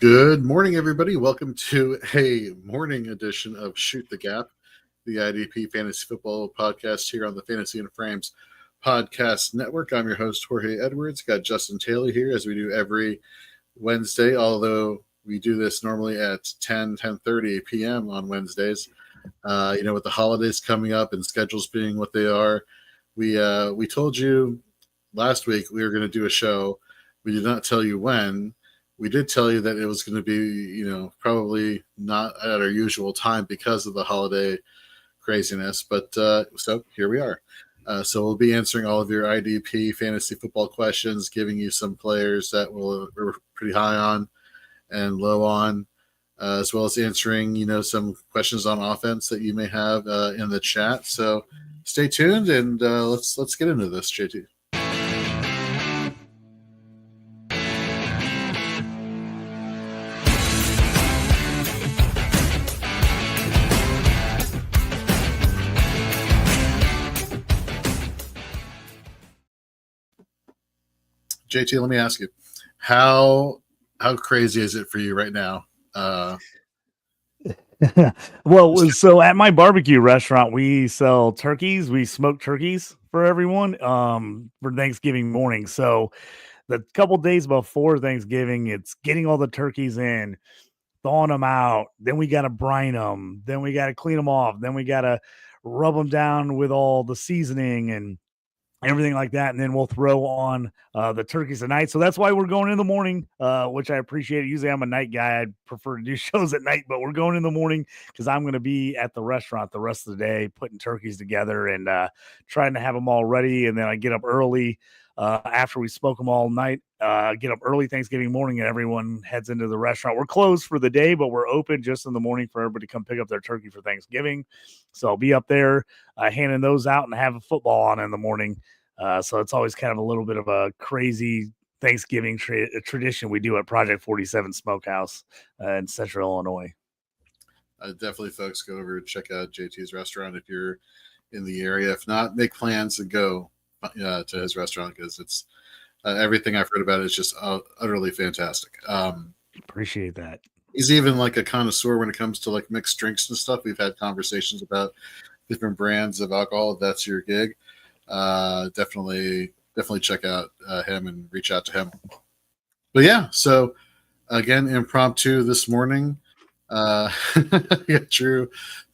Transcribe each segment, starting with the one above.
Good morning, everybody. Welcome to a morning edition of Shoot the Gap, the IDP Fantasy Football podcast here on the Fantasy and Frames Podcast Network. I'm your host, Jorge Edwards. Got Justin Taylor here, as we do every Wednesday, although we do this normally at 10:30 p.m. on Wednesdays. With the holidays coming up and schedules being what they are, we told you last week we were going to do a show. We did not tell you when. We did tell you that it was going to be, probably not at our usual time because of the holiday craziness. But so here we are. So we'll be answering all of your IDP fantasy football questions, giving you some players that we're pretty high on and low on, as well as answering, some questions on offense that you may have in the chat. So stay tuned and let's get into this, JT. JT, let me ask you, how crazy is it for you right now? Well, so at my barbecue restaurant, we sell turkeys. We smoke turkeys for everyone for Thanksgiving morning. So the couple days before Thanksgiving, it's getting all the turkeys in, thawing them out. Then we got to brine them. Then we got to clean them off. Then we got to rub them down with all the seasoning and everything like that, and then we'll throw on the turkeys tonight. So that's why we're going in the morning, which I appreciate. Usually I'm a night guy. I'd prefer to do shows at night, but we're going in the morning because I'm going to be at the restaurant the rest of the day putting turkeys together and trying to have them all ready. And then I get up early after we smoke them all night, get up early Thanksgiving morning, and everyone heads into the restaurant. We're closed for the day, but we're open just in the morning for everybody to come pick up their turkey for Thanksgiving. So I'll be up there handing those out and have a football on in the morning. So it's always kind of a little bit of a crazy Thanksgiving tradition we do at Project 47 Smokehouse in Central Illinois. Definitely, folks, go over and check out JT's restaurant if you're in the area. If not, make plans to go to his restaurant because it's everything I've heard about it is just utterly fantastic. Appreciate that. He's even like a connoisseur when it comes to like mixed drinks and stuff. We've had conversations about different brands of alcohol. If that's your gig, definitely check out him and reach out to him. But yeah, so again, impromptu this morning. Drew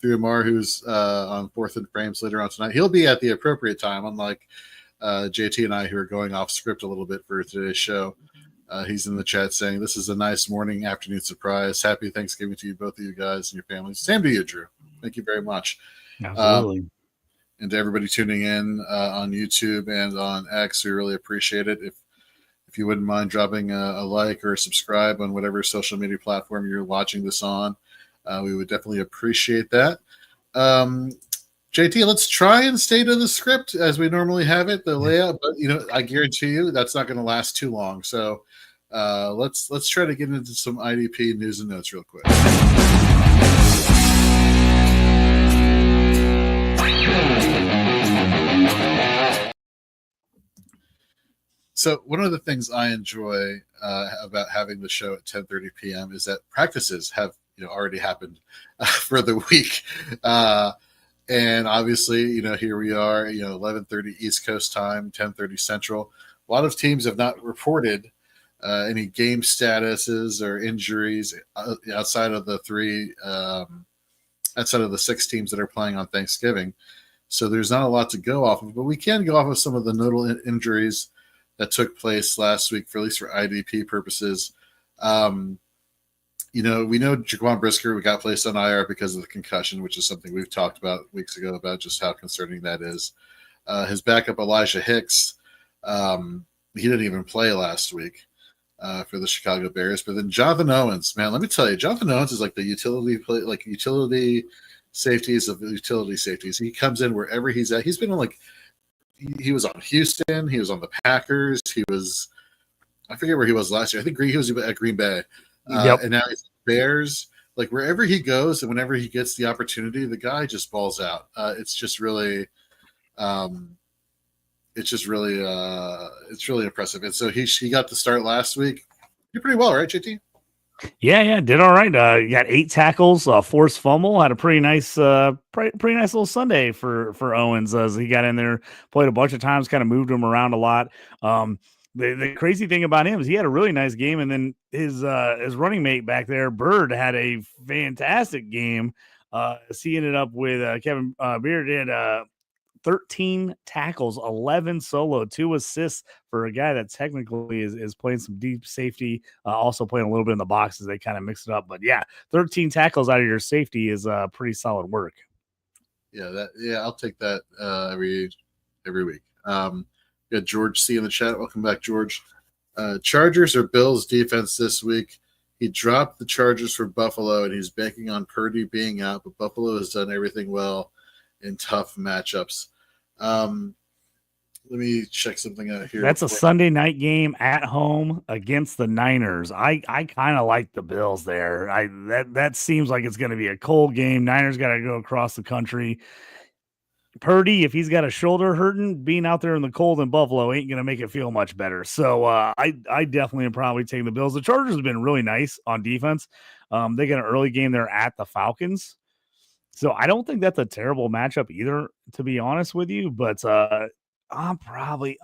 Amar, who's on Fourth and Frames later on tonight. He'll be at the appropriate time, unlike JT and I, who are going off script a little bit for today's show. He's in the chat saying, "This is a nice morning, afternoon surprise. Happy Thanksgiving to you, both of you guys and your families." Same to you, Drew. Thank you very much. Absolutely. And to everybody tuning in on YouTube and on X, we really appreciate it. If you wouldn't mind dropping a like or a subscribe on whatever social media platform you're watching this on, we would definitely appreciate that. JT, let's try and stay to the script as we normally have it, the layout. But I guarantee you that's not going to last too long. So let's try to get into some IDP news and notes real quick. So one of the things I enjoy about having the show at 10:30 p.m. is that practices have already happened for the week, and obviously here we are, 11:30 East Coast time, 10:30 Central. A lot of teams have not reported any game statuses or injuries outside of the six teams that are playing on Thanksgiving. So there's not a lot to go off of, but we can go off of some of the notable injuries that took place last week, for at least for IDP purposes. We know Jaquan Brisker, we got placed on IR because of the concussion, which is something we've talked about weeks ago about just how concerning that is. His backup, Elijah Hicks, he didn't even play last week for the Chicago Bears. But then Jonathan Owens, man, let me tell you, Jonathan Owens is like the utility safeties of utility safeties. He comes in wherever he's at. He's been on he was on Houston. He was on the Packers. I forget where he was last year. I think he was at Green Bay. Yep. And now he's Bears. Like wherever he goes and whenever he gets the opportunity, the guy just balls out. It's really impressive. And so he got the start last week. Did pretty well, right, JT? Yeah, did all right. You got 8 tackles, forced fumble, had a pretty nice little Sunday for Owens as he got in there, played a bunch of times, kind of moved him around a lot. The crazy thing about him is he had a really nice game, and then his running mate back there, Bird, had a fantastic game. He ended up with Kevin Beard did 13 tackles, 11 solo, 2 assists for a guy that technically is playing some deep safety, also playing a little bit in the boxes. They kind of mix it up. But yeah, 13 tackles out of your safety is pretty solid work. Yeah, I'll take that every week. We got George C in the chat. Welcome back, George. Chargers or Bills defense this week. He dropped the Chargers for Buffalo, and he's banking on Purdy being out, but Buffalo has done everything well in tough matchups. Let me check something out here. That's a Sunday night game at home against the Niners. I kind of like the Bills there. That seems like it's going to be a cold game. Niners got to go across the country. Purdy, if he's got a shoulder hurting, being out there in the cold in Buffalo ain't going to make it feel much better. So I definitely am probably taking the Bills. The Chargers have been really nice on defense. They got an early game there at the Falcons. So I don't think that's a terrible matchup either, to be honest with you. But I'm probably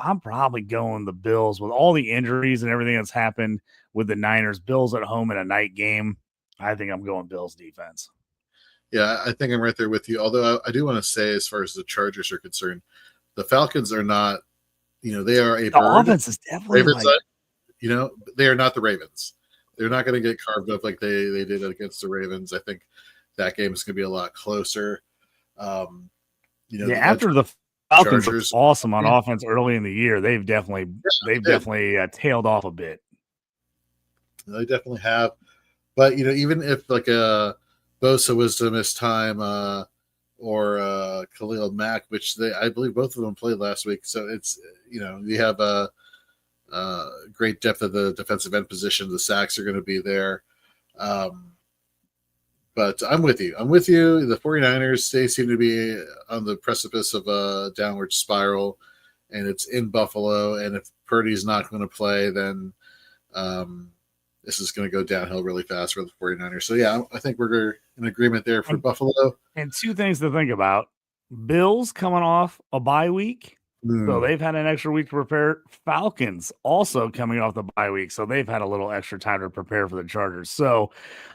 going the Bills with all the injuries and everything that's happened with the Niners. Bills at home in a night game. I think I'm going Bills defense. Yeah, I think I'm right there with you. Although I do want to say, as far as the Chargers are concerned, the Falcons are not, they are a the offense is definitely they are not the Ravens. They're not going to get carved up like they did against the Ravens. I think that game is going to be a lot closer. After the Falcons were awesome on offense early in the year, they've definitely tailed off a bit. They definitely have. But even if like Bosa was to miss time, or Khalil Mack, which I believe both of them played last week. So it's you have a great depth of the defensive end position. The sacks are going to be there. But I'm with you. The 49ers, they seem to be on the precipice of a downward spiral, and it's in Buffalo. And if Purdy's not going to play, then this is going to go downhill really fast for the 49ers. So, yeah, I think we're in agreement there for Buffalo. And 2 things to think about. Bills coming off a bye week. So they've had an extra week to prepare. Falcons also coming off the bye week. So they've had a little extra time to prepare for the Chargers. So,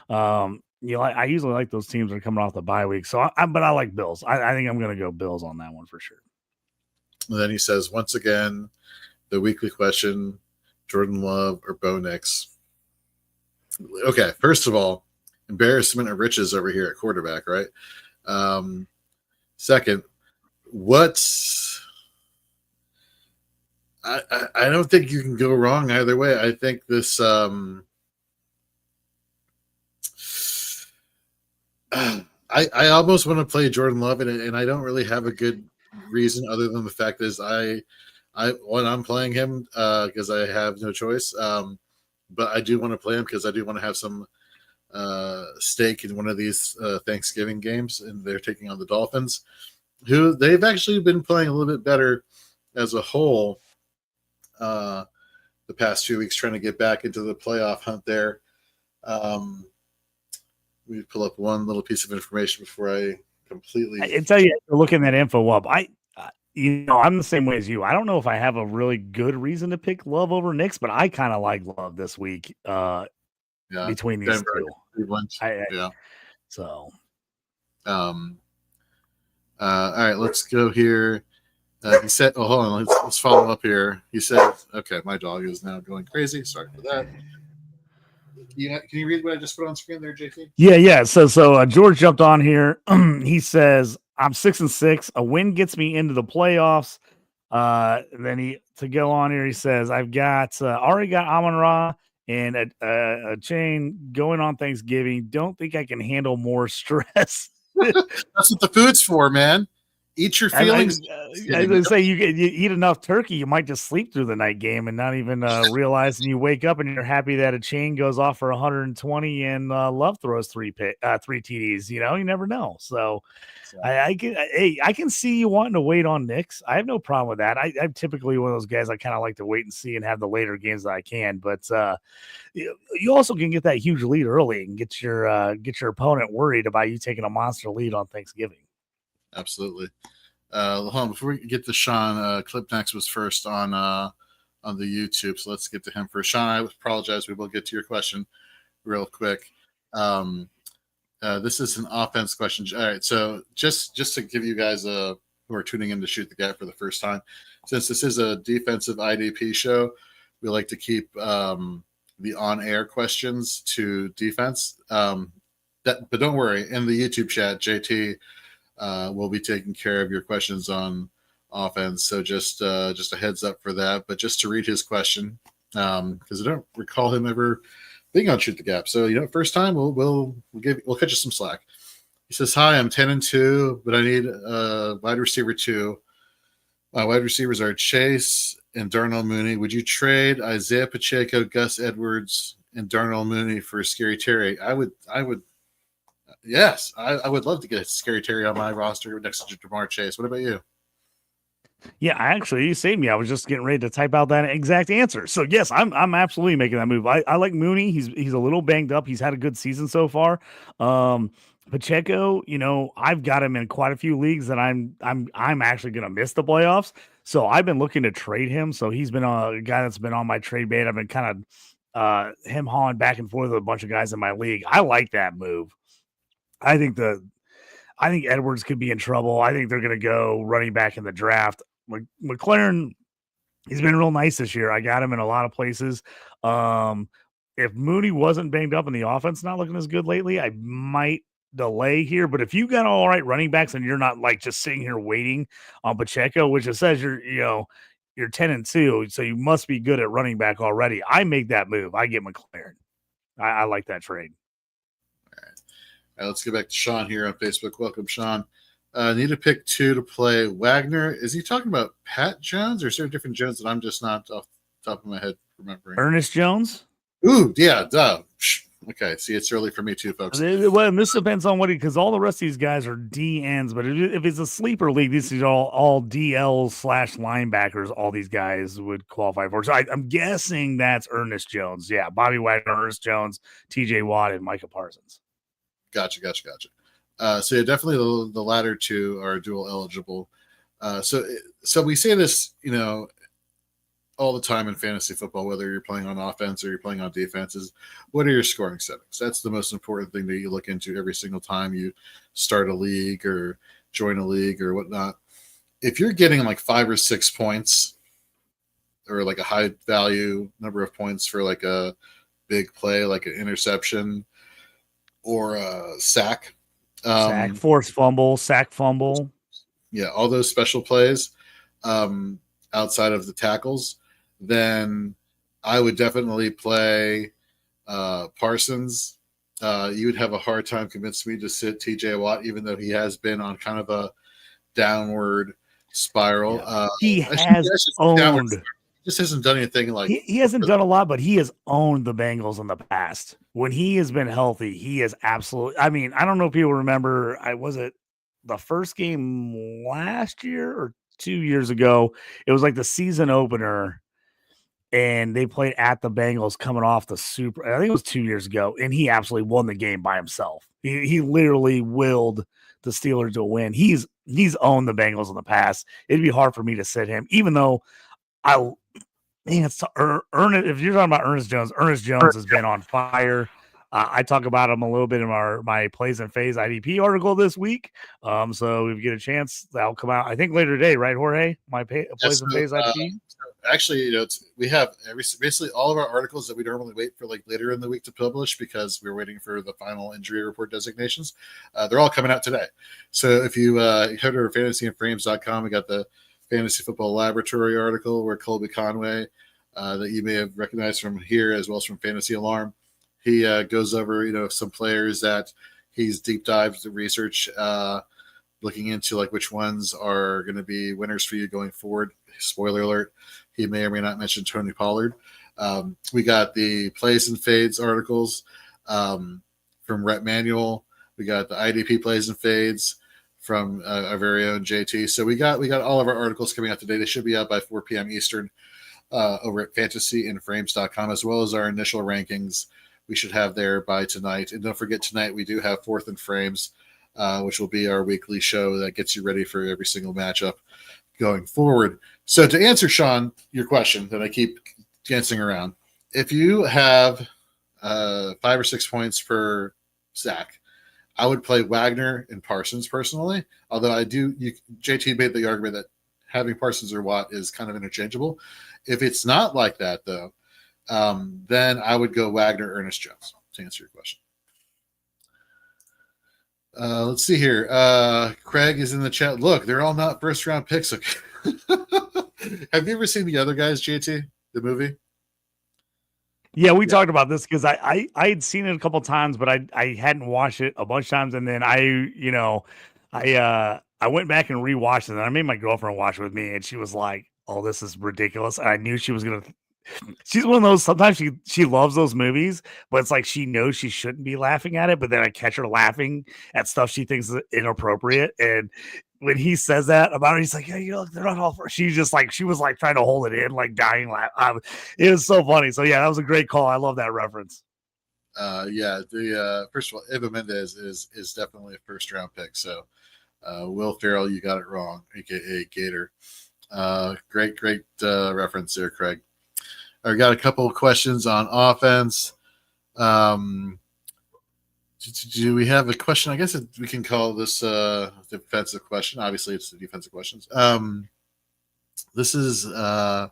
I usually like those teams that are coming off the bye week. So, but I like Bills. I think I'm going to go Bills on that one for sure. And then he says, once again, the weekly question, Jordan Love or Bo Nix? Okay, first of all, embarrassment of riches over here at quarterback, right? Second, I don't think you can go wrong either way. I think this I almost want to play Jordan Love, and I don't really have a good reason other than the fact is I'm playing him because I have no choice. But I do want to play him because I do want to have some stake in one of these Thanksgiving games, and they're taking on the Dolphins, who they've actually been playing a little bit better as a whole the past few weeks, trying to get back into the playoff hunt there. We pull up one little piece of information before I completely. I tell you, looking that info up, I'm the same way as you. I don't know if I have a really good reason to pick Love over Nix, but I kind of like Love this week. Between these Denver, two, So, all right, let's go here. He said, "Oh, hold on, let's follow up here." He said, "Okay, my dog is now going crazy. Sorry for that." Can you read what I just put on screen there, JT? Yeah. So George jumped on here. He says, "I'm 6-6. A win gets me into the playoffs." Then to go on here, he says, "I've got already got Amon-Ra and a chain going on Thanksgiving. Don't think I can handle more stress." That's what the food's for, man. eat your feelings. I was say you eat enough turkey, you might just sleep through the night game and not even realize. And you wake up and you're happy that a chain goes off for 120 and Love throws three TDs. You know, you never know. So I can see you wanting to wait on Knicks. I have no problem with that. I'm typically one of those guys I kind of like to wait and see and have the later games that I can. But you also can get that huge lead early and get your opponent worried about you taking a monster lead on Thanksgiving. Absolutely. Hold on, before we get to Sean, Clip Next was first on the YouTube, so let's get to him first. Sean, I apologize. We will get to your question real quick. This is an offense question. All right, so just to give you guys who are tuning in to Shoot the Gap for the first time, since this is a defensive IDP show, we like to keep the on-air questions to defense. But don't worry, in the YouTube chat, JT will be taking care of your questions on offense. So just a heads up for that. But just to read his question, because I don't recall him ever being on Shoot the Gap. So first time we'll cut you some slack. He says, "Hi, I'm 10-2, but I need a wide receiver 2. My wide receivers are Chase and Darnell Mooney. Would you trade Isaiah Pacheco, Gus Edwards, and Darnell Mooney for Scary Terry?" I would. Yes, I would love to get Scary Terry on my roster next to Jamar Chase. What about you? Yeah, actually, you saved me. I was just getting ready to type out that exact answer. So yes, I'm absolutely making that move. I like Mooney. He's a little banged up. He's had a good season so far. Pacheco, I've got him in quite a few leagues that I'm actually going to miss the playoffs. So I've been looking to trade him. So he's been a guy that's been on my trade bait. I've been kind of him hauling back and forth with a bunch of guys in my league. I like that move. I think Edwards could be in trouble. I think they're going to go running back in the draft. McLaren, he's been real nice this year. I got him in a lot of places. If Mooney wasn't banged up and the offense not looking as good lately, I might delay here. But if you got all right running backs and you're not like just sitting here waiting on Pacheco, which it says you're 10-2, so you must be good at running back already. I make that move. I get McLaren. I like that trade. All right, let's get back to Sean here on Facebook. Welcome, Sean. Need to pick 2 to play Wagner. Is he talking about Pat Jones, or is there a different Jones that I'm just not off the top of my head remembering? Ernest Jones? Ooh, yeah, duh. Okay, see, it's early for me too, folks. Well, and this depends on because all the rest of these guys are DNs, but if it's a sleeper league, this is all DL/linebackers. All these guys would qualify for. So I'm guessing that's Ernest Jones. Yeah, Bobby Wagner, Ernest Jones, TJ Watt, and Micah Parsons. Gotcha. So yeah, definitely the latter 2 are dual eligible. So we say this, all the time in fantasy football, whether you're playing on offense or you're playing on defenses. What are your scoring settings? That's the most important thing that you look into every single time you start a league or join a league or whatnot. If you're getting like 5 or 6 points or like a high value number of points for like a big play, like an interception or a sack, forced fumble, sack fumble. Yeah, all those special plays outside of the tackles, then I would definitely play Parsons. You would have a hard time convincing me to sit TJ Watt, even though he has been on kind of a downward spiral. Yeah. He just hasn't done anything like he hasn't done a lot, but he has owned the Bengals in the past. When he has been healthy, he is absolutely. I mean, I don't know if people remember. Was it the first game last year or 2 years ago? It was like the season opener, and they played at the Bengals coming off the Super. I think it was 2 years ago, and he absolutely won the game by himself. He literally willed the Steelers to a win. He's owned the Bengals in the past. It'd be hard for me to sit him, even though it's Ernest. If you're talking about Ernest Jones has been on fire. I talk about him a little bit in my Plays and Phase IDP article this week. So if you get a chance, that'll come out, I think, later today, right, Jorge? My Plays and Phase IDP. Actually, we have basically all of our articles that we normally wait for like later in the week to publish because we're waiting for the final injury report designations. They're all coming out today. So if you head to fantasyandframes.com, we got the Fantasy Football Laboratory article where Colby Conway, that you may have recognized from here as well as from Fantasy Alarm, he goes over some players that he's deep dived to research looking into like which ones are going to be winners for you going forward. Spoiler alert: he may or may not mention Tony Pollard. We got the plays and fades articles from Rhett Manuel. We got the IDP plays and fades from our very own JT. So we got all of our articles coming out today. They should be out by 4 p.m. Eastern over at fantasyinframes.com, as well as our initial rankings. We should have there by tonight. And don't forget, tonight we do have Fourth and Frames, which will be our weekly show that gets you ready for every single matchup going forward. So to answer, Sean, your question that I keep dancing around, if you have 5 or 6 points per sack, I would play Wagner and Parsons personally. Although JT made the argument that having Parsons or Watt is kind of interchangeable. If it's not like that, though, then I would go Wagner, Ernest Jones, to answer your question. Let's see here. Craig is in the chat. Look, they're all not first-round picks. Okay. Have you ever seen The Other Guys, JT, the movie? Yeah, we talked about this because I had seen it a couple times, but I hadn't watched it a bunch of times, and then I went back and rewatched it, and I made my girlfriend watch it with me, and she was like, "Oh, this is ridiculous." And I knew she was gonna. She's one of those. Sometimes she loves those movies, but it's like she knows she shouldn't be laughing at it, but then I catch her laughing at stuff she thinks is inappropriate, and when he says that about it, he's like, "Yeah, they're not all." She was like trying to hold it in, like dying laugh. It was so funny. So yeah, that was a great call. I love that reference. First of all, Eva Mendes is definitely a first round pick. So Will Ferrell, you got it wrong, aka Gator. Great reference there, Craig. I got a couple of questions on offense. Do we have a question? I guess we can call this a defensive question. Obviously, it's the defensive questions. This is a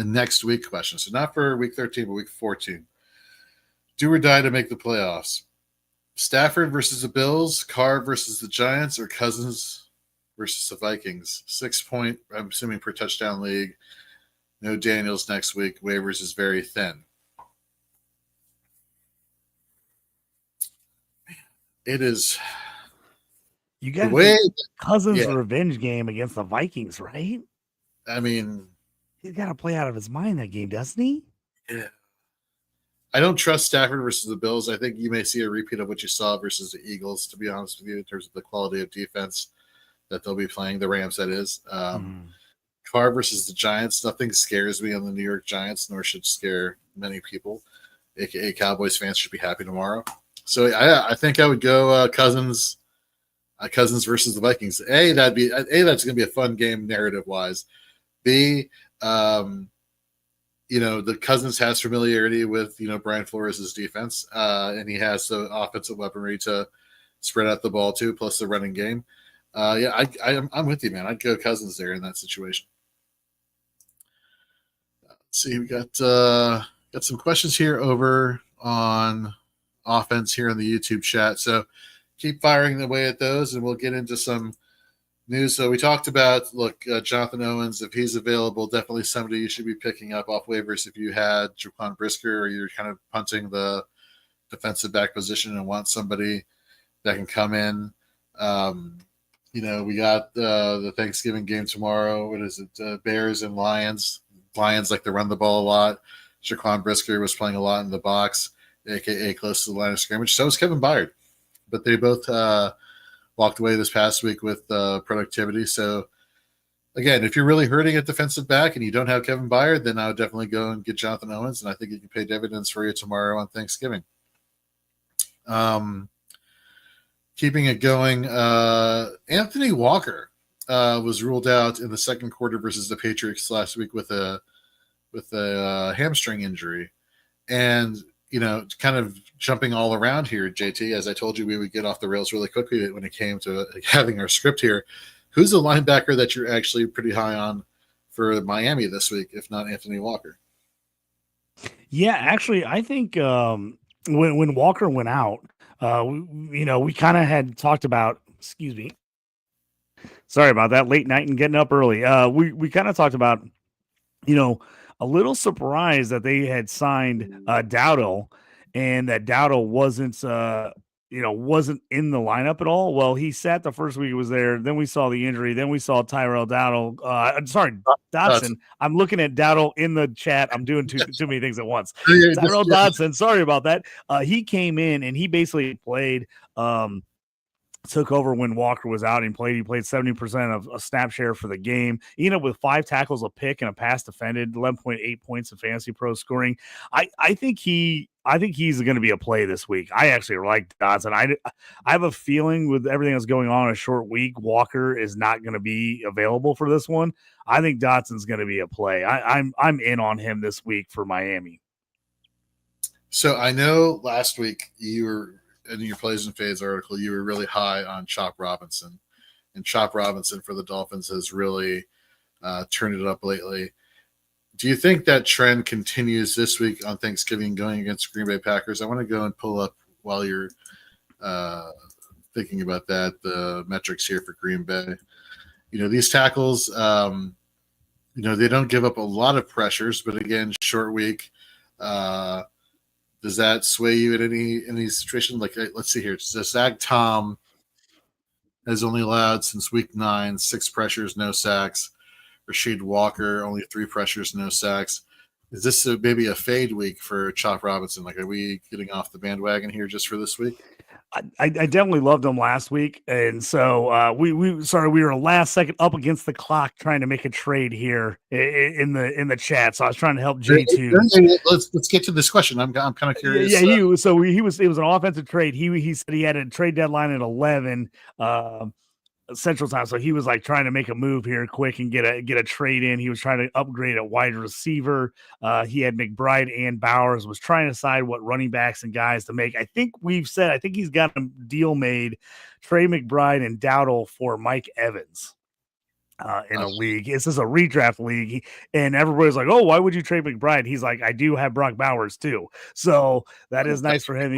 next week question. So not for week 13, but week 14. Do or die to make the playoffs. Stafford versus the Bills, Carr versus the Giants, or Cousins versus the Vikings? 6 point, I'm assuming, per touchdown league. No Daniels next week. Waivers is very thin. It is. You got the Cousins' revenge game against the Vikings, right? I mean, he's got to play out of his mind that game, doesn't he? Yeah. I don't trust Stafford versus the Bills. I think you may see a repeat of what you saw versus the Eagles, to be honest with you, in terms of the quality of defense that they'll be playing, the Rams, that is. Carr versus the Giants, nothing scares me on the New York Giants, nor should scare many people, aka Cowboys fans should be happy tomorrow. So I think I would go Cousins versus the Vikings. That's going to be a fun game narrative wise. B, the Cousins has familiarity with Brian Flores' defense, and he has the offensive weaponry to spread out the ball too, plus the running game. I'm with you, man. I'd go Cousins there in that situation. Let's see, we got some questions here over on offense here in the YouTube chat. So keep firing away at those, and we'll get into some news. So we talked about, Jonathan Owens, if he's available, definitely somebody you should be picking up off waivers if you had Jaquan Brisker, or you're kind of punting the defensive back position and want somebody that can come in. We got the Thanksgiving game tomorrow. What is it? Bears and Lions. Lions like to run the ball a lot. Jaquan Brisker was playing a lot in the box, aka close to the line of scrimmage. So was Kevin Byard, but they both walked away this past week with productivity. So again, if you're really hurting at defensive back and you don't have Kevin Byard, then I would definitely go and get Jonathan Owens, and I think it can pay dividends for you tomorrow on Thanksgiving. Keeping it going, Anthony Walker was ruled out in the second quarter versus the Patriots last week with a hamstring injury, and kind of jumping all around here, JT. As I told you, we would get off the rails really quickly when it came to having our script here. Who's a linebacker that you're actually pretty high on for Miami this week, if not Anthony Walker? Yeah, actually, I think when Walker went out, we kind of had talked about. Excuse me. Sorry about that. Late night and getting up early. We kind of talked about, a little surprised that they had signed Dowdle, and that Dowdle wasn't wasn't in the lineup at all. Well, he sat the first week he was there. Then we saw the injury. Then we saw Tyrell Dowdle. Dodson. I'm looking at Dowdle in the chat. I'm doing too many things at once. Tyrell Dodson. Sorry about that. He came in and he basically played. Took over when Walker was out and played. He played 70% of a snap share for the game. He ended up with 5 tackles, a pick, and a pass defended, 11.8 points in Fantasy Pro scoring. I think he's going to be a play this week. I actually like Dodson. I have a feeling with everything that's going on in a short week, Walker is not going to be available for this one. I think Dodson's going to be a play. I'm in on him this week for Miami. So I know last week you were in your Plays and Fades article, you were really high on Chop Robinson, and Chop Robinson for the Dolphins has really turned it up lately. Do you think that trend continues this week on Thanksgiving going against Green Bay Packers? I want to go and pull up while you're thinking about that, the metrics here for Green Bay. These tackles, they don't give up a lot of pressures, but again, short week. Does that sway you in any situation? Like, let's see here. Zach Tom has only allowed since week 9 6 pressures, no sacks. Rasheed Walker only 3 pressures, no sacks. Is this maybe a fade week for Chop Robinson? Like, are we getting off the bandwagon here just for this week? I definitely loved him last week, and so we were last second up against the clock trying to make a trade here in the chat. So I was trying to help J2. Let's get to this question. I'm kind of curious. Yeah, it was an offensive trade. He said he had a trade deadline at 11 Central Time, so he was like trying to make a move here quick and get a trade in. He was trying to upgrade a wide receiver. He had McBride and Bowers, was trying to decide what running backs and guys to make. I think he's got a deal made, Trey McBride and Dowdle for Mike Evans. In a league. This is a redraft league, and everybody's like, "Oh, why would you trade McBride?" He's like, "I do have Brock Bowers too," so that is nice for him.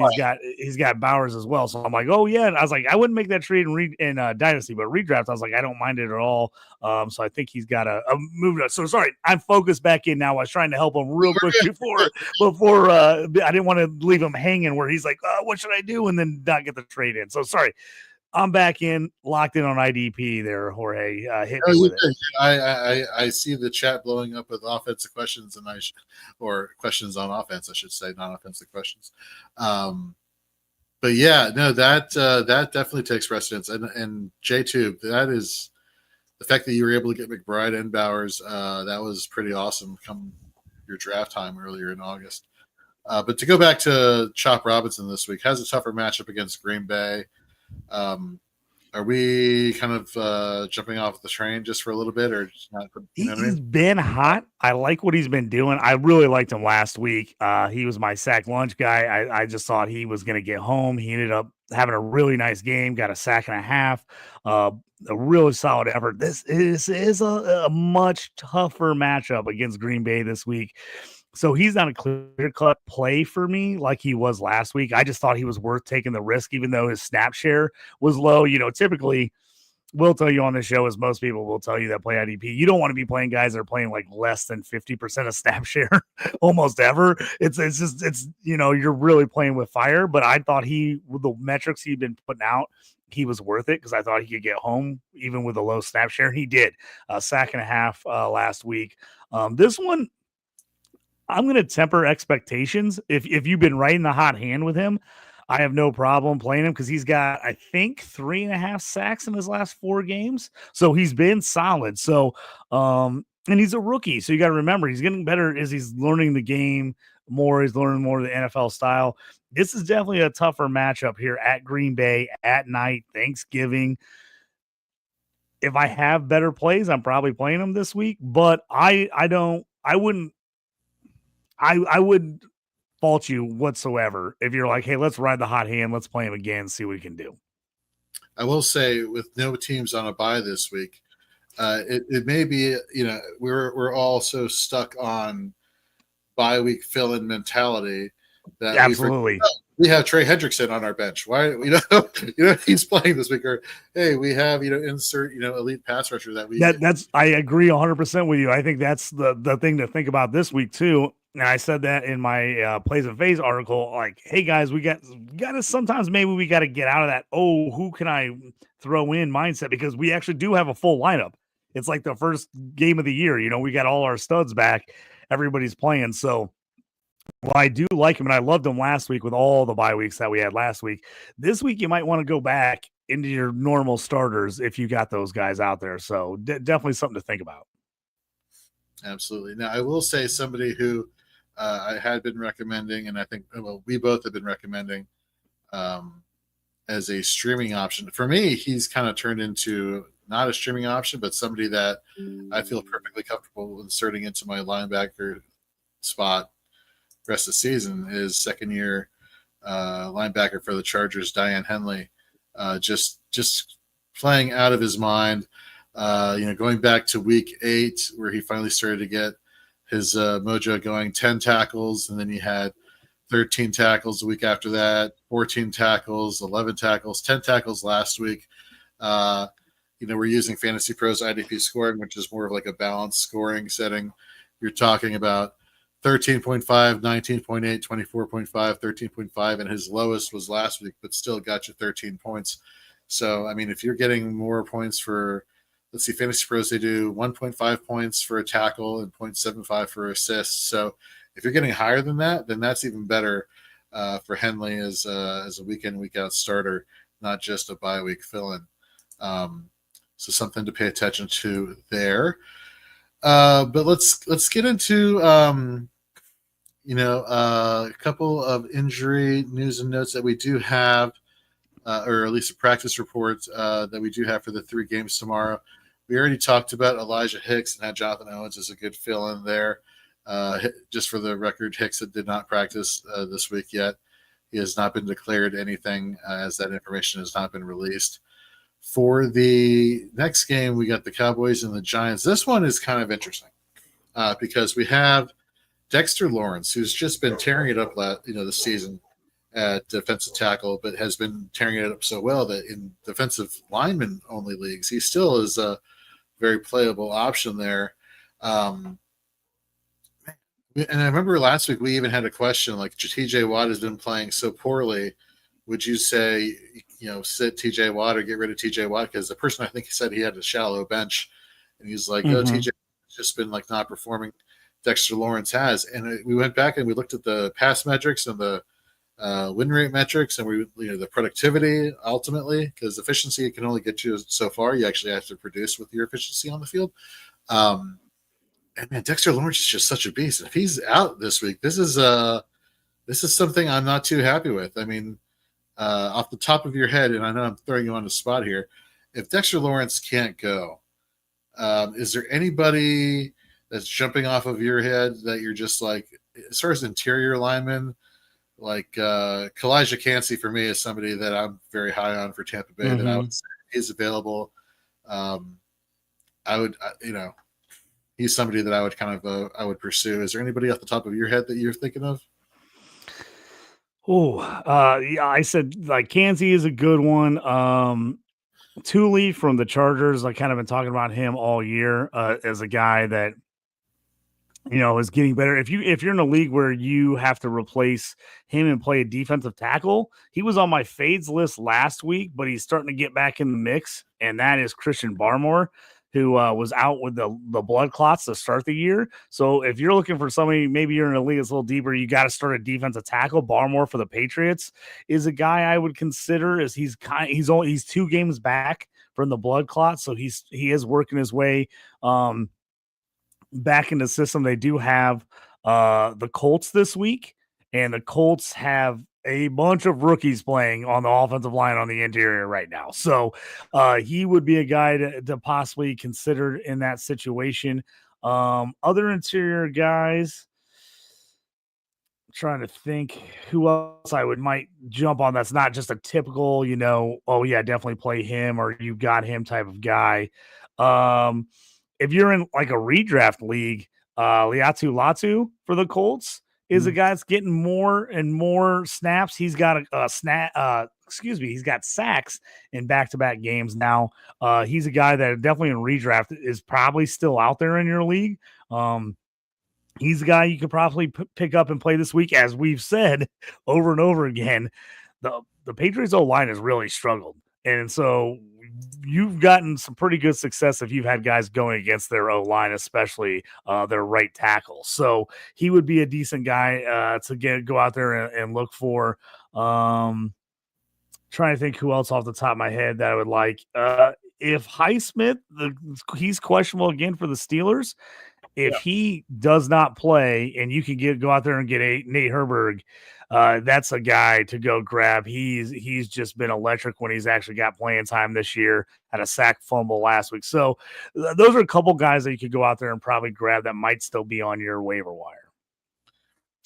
He's got Bowers as well. So I'm like, "Oh yeah," and I was like, "I wouldn't make that trade in Dynasty, but redraft, I was like, I don't mind it at all." So I think he's got a move. So sorry, I'm focused back in now. I was trying to help him real quick before I didn't want to leave him hanging where he's like, "What should I do?" and then not get the trade in. So sorry. I'm back in, locked in on IDP there, Jorge. Hit me with it. I see the chat blowing up with offensive questions, or questions on offense, I should say, not offensive questions. But yeah, no, that definitely takes precedence. And J2, that is the fact that you were able to get McBride and Bowers. That was pretty awesome come your draft time earlier in August. But to go back to Chop Robinson this week, has a tougher matchup against Green Bay. Are we kind of jumping off the train just for a little bit, or just not? He's been hot. I like what he's been doing. I really liked him last week. He was my sack lunch guy. I just thought he was going to get home. He ended up having a really nice game, got a sack and a half, a really solid effort. This is a much tougher matchup against Green Bay this week. So he's not a clear-cut play for me like he was last week. I just thought he was worth taking the risk, even though his snap share was low. Typically, we'll tell you on the show, as most people will tell you that play IDP, you don't want to be playing guys that are playing like less than 50% of snap share almost ever. It's you're really playing with fire. But I thought with the metrics he'd been putting out, he was worth it because I thought he could get home even with a low snap share. He did a sack and a half last week. This one, I'm going to temper expectations. If you've been riding the hot hand with him, I have no problem playing him because he's got, I think, 3.5 sacks in his last 4 games. So he's been solid. So, and he's a rookie. So you got to remember, he's getting better as he's learning the game more. He's learning more of the NFL style. This is definitely a tougher matchup here at Green Bay at night, Thanksgiving. If I have better plays, I'm probably playing him this week, but I wouldn't fault you whatsoever if you're like, hey, let's ride the hot hand. Let's play him again, see what we can do. I will say, with no teams on a bye this week, it may be, we're all so stuck on bye week fill-in mentality that absolutely we have Trey Hendrickson on our bench. Why, he's playing this week, or hey, we have, insert, elite pass rusher that we. I agree 100% with you. I think that's the thing to think about this week too. And I said that in my Plays and Phase article, like, hey guys, we got to sometimes maybe we got to get out of that, oh, who can I throw in mindset, because we actually do have a full lineup. It's like the first game of the year, we got all our studs back, everybody's playing. So well, I do like him, and I loved him last week with all the bye weeks that we had last week. This week, you might want to go back into your normal starters if you got those guys out there. So definitely something to think about. Absolutely. Now, I will say somebody who I had been recommending, and I think we both have been recommending as a streaming option. For me, he's kind of turned into not a streaming option, but somebody that I feel perfectly comfortable inserting into my linebacker spot rest of the season. Is second-year linebacker for the Chargers, Diane Henley, just playing out of his mind. Going back to week 8, where he finally started to get his mojo going, 10 tackles, and then he had 13 tackles the week after that, 14 tackles, 11 tackles, 10 tackles last week. We're using Fantasy Pros IDP scoring, which is more of like a balanced scoring setting. You're talking about 13.5, 19.8, 24.5, 13.5, and his lowest was last week, but still got you 13 points. So, I mean, if you're getting more points for, let's see, Fantasy Pros, they do 1.5 points for a tackle and 0.75 for assists. So if you're getting higher than that, then that's even better for Henley as a week in, week out starter, not just a bye week fill-in. So something to pay attention to there. But let's get into a couple of injury news and notes that we do have, or at least a practice report that we do have for the 3 games tomorrow. We already talked about Elijah Hicks and how Jonathan Owens is a good fill-in there. Just for the record, Hicks did not practice this week yet. He has not been declared anything as that information has not been released. For the next game, we got the Cowboys and the Giants. This one is kind of interesting because we have Dexter Lawrence, who's just been tearing it up this season at defensive tackle, but has been tearing it up so well that in defensive lineman-only leagues, he still is a very playable option there. And I remember last week we even had a question like, TJ Watt has been playing so poorly. Would you say, sit TJ Watt or get rid of TJ Watt? Because the person, I think he said he had a shallow bench, and he's like, oh, TJ has just been like not performing. Dexter Lawrence has. And we went back and we looked at the pass metrics and the win rate metrics, and the productivity ultimately, because efficiency can only get you so far. You actually have to produce with your efficiency on the field. And man, Dexter Lawrence is just such a beast. If he's out this week, this is something I'm not too happy with. I mean, off the top of your head, and I know I'm throwing you on the spot here, if Dexter Lawrence can't go, is there anybody that's jumping off of your head that you're just like, as far as interior linemen, like Kalijah Cansey for me is somebody that I'm very high on for Tampa Bay that I would say is available. He's somebody that I would kind of I would pursue. Is there anybody off the top of your head that you're thinking of? Yeah, I said like Cansey is a good one. Thule from the Chargers, I kind of been talking about him all year as a guy that is getting better. If you're in a league where you have to replace him and play a defensive tackle, he was on my fades list last week, but he's starting to get back in the mix, and that is Christian Barmore, who was out with the blood clots to start the year. So if you're looking for somebody, maybe you're in a league that's a little deeper, you got to start a defensive tackle. Barmore for the Patriots is a guy I would consider, as he's 2 games back from the blood clots, so he is working his way back in the system. They do have the Colts this week, and the Colts have a bunch of rookies playing on the offensive line on the interior right now. So he would be a guy to possibly consider in that situation. Other interior guys, I'm trying to think who else I might jump on that's not just a typical, oh yeah, definitely play him or you got him type of guy. If you're in like a redraft league, Liatu Latu for the Colts is a guy that's getting more and more snaps. He's got he's got sacks in back-to-back games now. He's a guy that definitely in redraft is probably still out there in your league. He's a guy you could probably pick up and play this week. As we've said over and over again, the Patriots O-line has really struggled. And so you've gotten some pretty good success if you've had guys going against their O-line, especially their right tackle. So he would be a decent guy to go out there and look for. Trying to think who else off the top of my head that I would like. If Highsmith, he's questionable again for the Steelers. If he does not play and you can go out there and get Nate Herberg, that's a guy to go grab. He's just been electric when he's actually got playing time this year. Had a sack fumble last week. So those are a couple guys that you could go out there and probably grab that might still be on your waiver wire.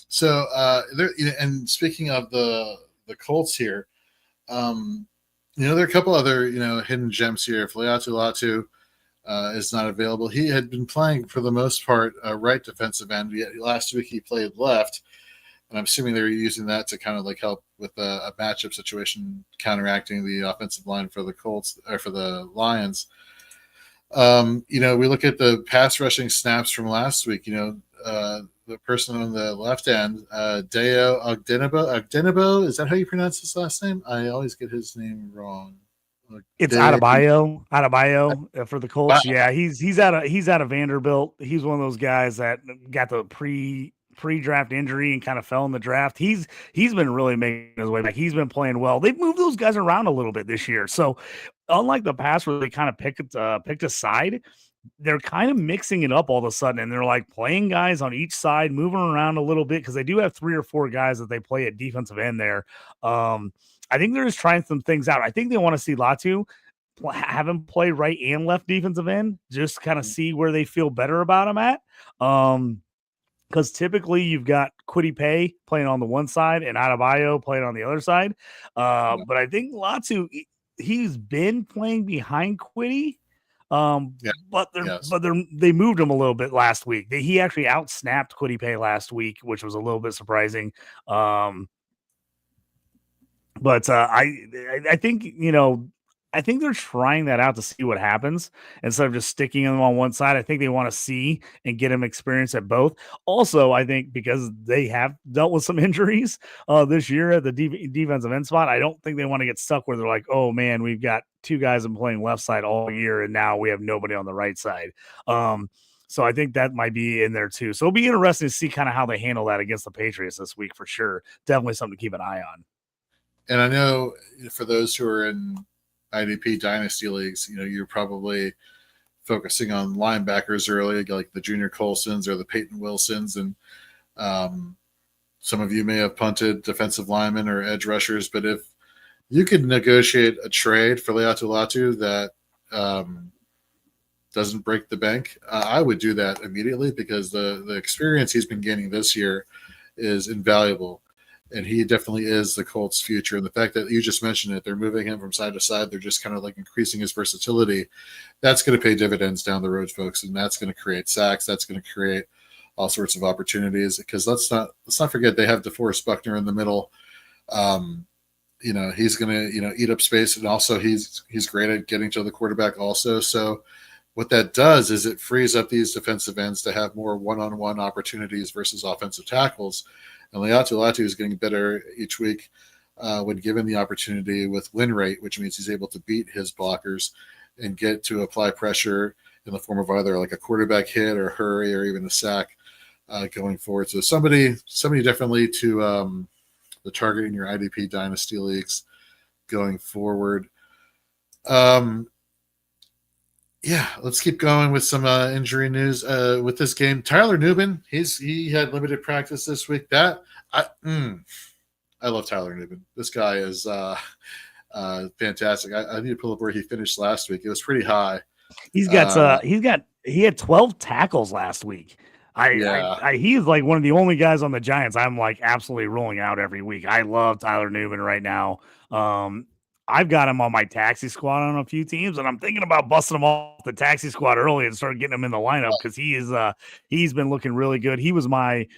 So and speaking of the Colts here, there are a couple other hidden gems here. If Latu is not available, he had been playing for the most part right defensive end. Last week he played left, and I'm assuming they're using that to kind of like help with a matchup situation, counteracting the offensive line for the Colts or for the Lions. We look at the pass rushing snaps from last week. The person on the left end, Deo Ogdenebo. Is that how you pronounce his last name? I always get his name wrong. It's Adebayo for the Colts. Yeah, he's out of Vanderbilt. He's one of those guys that got the pre-draft injury and kind of fell in the draft. He's been really making his way back. He's been playing well. They've moved those guys around a little bit this year. So unlike the past where they kind of picked a side, they're kind of mixing it up all of a sudden, and they're like playing guys on each side, moving around a little bit because they do have 3 or 4 guys that they play at defensive end there. I think they're just trying some things out. I think they want to see Latu have him play right and left defensive end, just kind of see where they feel better about him at. Because typically you've got Kwity Paye playing on the one side and Adebayo playing on the other side. But I think Latu, he's been playing behind Kwity. But they moved him a little bit last week. He actually outsnapped Kwity Paye last week, which was a little bit surprising. But I think I think they're trying that out to see what happens instead of just sticking him on one side. I think they want to see and get him experience at both. Also, I think because they have dealt with some injuries this year at the defensive end spot, I don't think they want to get stuck where they're like, oh man, we've got 2 guys in playing left side all year and now we have nobody on the right side. So I think that might be in there too. So it'll be interesting to see kind of how they handle that against the Patriots this week for sure. Definitely something to keep an eye on. And I know for those who are in IDP Dynasty leagues, you're probably focusing on linebackers early, like the Junior Colsons or the Peyton Wilsons. And some of you may have punted defensive linemen or edge rushers. But if you could negotiate a trade for Latu that doesn't break the bank, I would do that immediately because the experience he's been gaining this year is invaluable. And he definitely is the Colts' future. And the fact that you just mentioned it, they're moving him from side to side. They're just kind of like increasing his versatility. That's going to pay dividends down the road, folks. And that's going to create sacks. That's going to create all sorts of opportunities. Because let's not forget they have DeForest Buckner in the middle. He's going to eat up space, and also he's great at getting to the quarterback also. So what that does is it frees up these defensive ends to have more one-on-one opportunities versus offensive tackles. And Latu is getting better each week when given the opportunity with win rate, which means he's able to beat his blockers and get to apply pressure in the form of either like a quarterback hit or hurry or even a sack going forward. So somebody definitely to the target in your IDP Dynasty leagues going forward. Let's keep going with some injury news with this game. Tyler Nubin, he had limited practice this week. I love Tyler Nubin. This guy is fantastic. I need to pull up where he finished last week. It was pretty high. He had 12 tackles last week. He's like one of the only guys on the Giants I'm like absolutely rolling out every week. I love Tyler Nubin right now. I've got him on my taxi squad on a few teams, and I'm thinking about busting him off the taxi squad early and start getting him in the lineup because he's been looking really good. He was my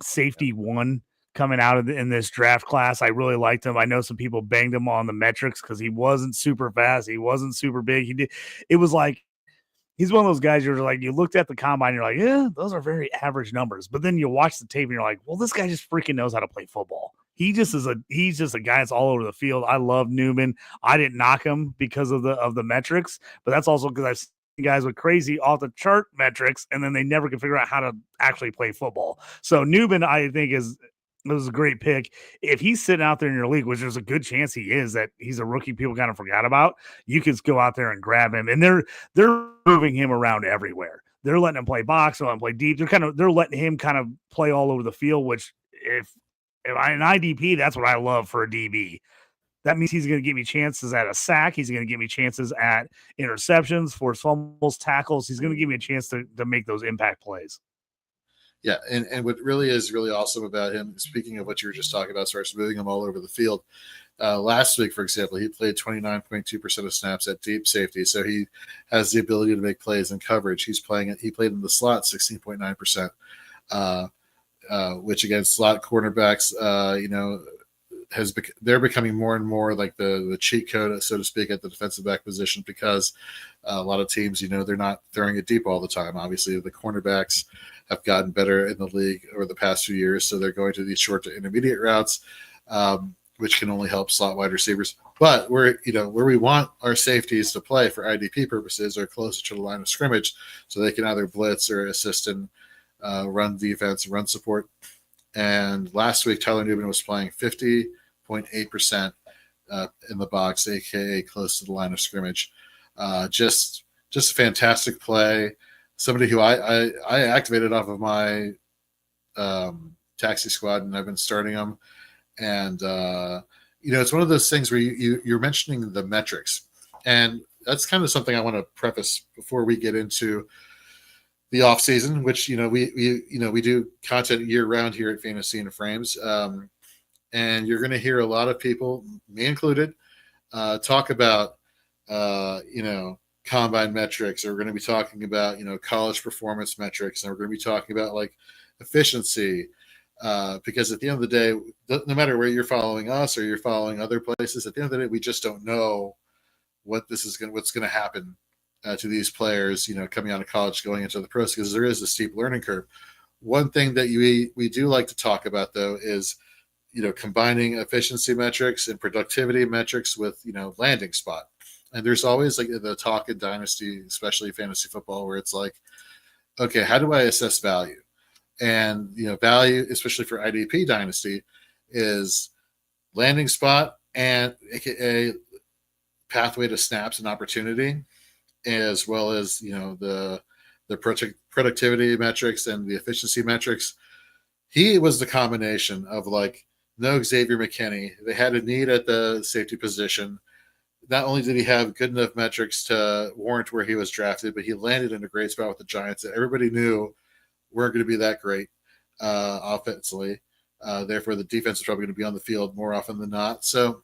safety 1 coming out in this draft class. I really liked him. I know some people banged him on the metrics because he wasn't super fast. He wasn't super big. It was like he's one of those guys you're like, you looked at the combine, you're like, yeah, those are very average numbers. But then you watch the tape and you're like, well, this guy just freaking knows how to play football. He's just a guy that's all over the field. I love Newman. I didn't knock him because of the metrics, but that's also because I've seen guys with crazy off the chart metrics, and then they never can figure out how to actually play football. So Newman, I think, was a great pick. If he's sitting out there in your league, which there's a good chance he is, that he's a rookie people kind of forgot about, you can go out there and grab him. And they're moving him around everywhere. They're letting him play box, they're letting him play deep. They're letting him kind of play all over the field, which if I an IDP, that's what I love for a DB. That means he's going to give me chances at a sack. He's going to give me chances at interceptions, forced fumbles, tackles. He's going to give me a chance to make those impact plays. Yeah, and what really is really awesome about him, speaking of what you were just talking about, starts moving him all over the field. Last week, for example, he played 29.2% of snaps at deep safety, so he has the ability to make plays in coverage. He played in the slot 16.9%, which against slot cornerbacks, they're becoming more and more like the cheat code, so to speak, at the defensive back position, because a lot of teams, they're not throwing it deep all the time. Obviously, the cornerbacks have gotten better in the league over the past few years, so they're going to these short to intermediate routes, which can only help slot wide receivers. But where we want our safeties to play for IDP purposes are closer to the line of scrimmage, so they can either blitz or assist in run defense, run support. And last week, Tyler Newman was playing 50.8% in the box, aka close to the line of scrimmage. Just a fantastic play. Somebody who I activated off of my taxi squad, and I've been starting them. And it's one of those things where you're mentioning the metrics, and that's kind of something I want to preface before we get into the off season, which we do content year round here at Fantasy and Frames, and you're going to hear a lot of people, me included, talk about combine metrics, or we're going to be talking about college performance metrics, and we're going to be talking about like efficiency, because at the end of the day, no matter where you're following us or you're following other places, at the end of the day, we just don't know what's going to happen to these players, coming out of college, going into the pros, because there is a steep learning curve. One thing that we do like to talk about, though, is combining efficiency metrics and productivity metrics with landing spot. And there's always like the talk in Dynasty, especially fantasy football, where it's like, okay, how do I assess value? And value, especially for IDP Dynasty, is landing spot and aka pathway to snaps and opportunity, as well as the productivity metrics and the efficiency metrics. He was the combination of like no Xavier McKinney. They had a need at the safety position. Not only did he have good enough metrics to warrant where he was drafted, but he landed in a great spot with the Giants that everybody knew weren't going to be that great offensively. Therefore, the defense is probably going to be on the field more often than not. So,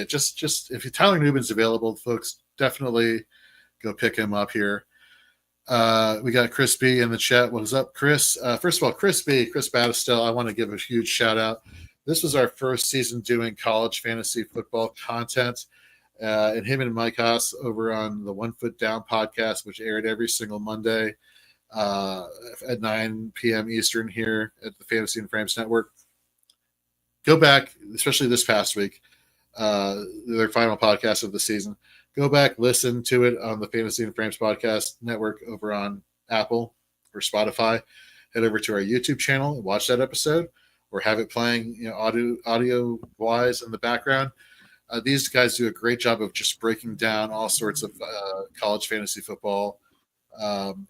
just if Tyler Newman's available, folks, definitely go pick him up here. We got Chris B in the chat. What is up, Chris? First of all, Chris Battistel, I want to give a huge shout out. This was our first season doing college fantasy football content. And him and Mike Haas over on the 1 Foot Down podcast, which aired every single Monday at 9 p.m. Eastern here at the Fantasy and Frames Network. Go back, especially this past week, their final podcast of the season. Go back, listen to it on the Fantasy and Frames Podcast Network over on Apple or Spotify. Head over to our YouTube channel and watch that episode, or have it playing audio-wise in the background. These guys do a great job of just breaking down all sorts of college fantasy football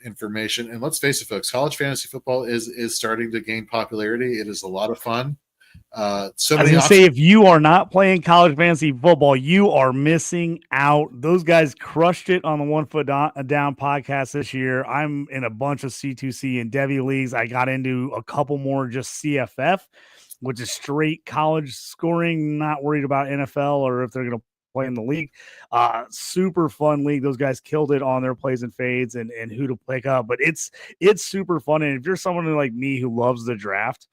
information. And let's face it, folks, college fantasy football is starting to gain popularity. It is a lot of fun. I was going to say, if you are not playing college fantasy football, you are missing out. Those guys crushed it on the 1 Foot Down podcast this year. I'm in a bunch of C2C and Devy leagues. I got into a couple more just CFF, which is straight college scoring, not worried about NFL or if they're going to play in the league. Super fun league. Those guys killed it on their plays and fades and who to pick up. But it's super fun. And if you're someone like me who loves the draft,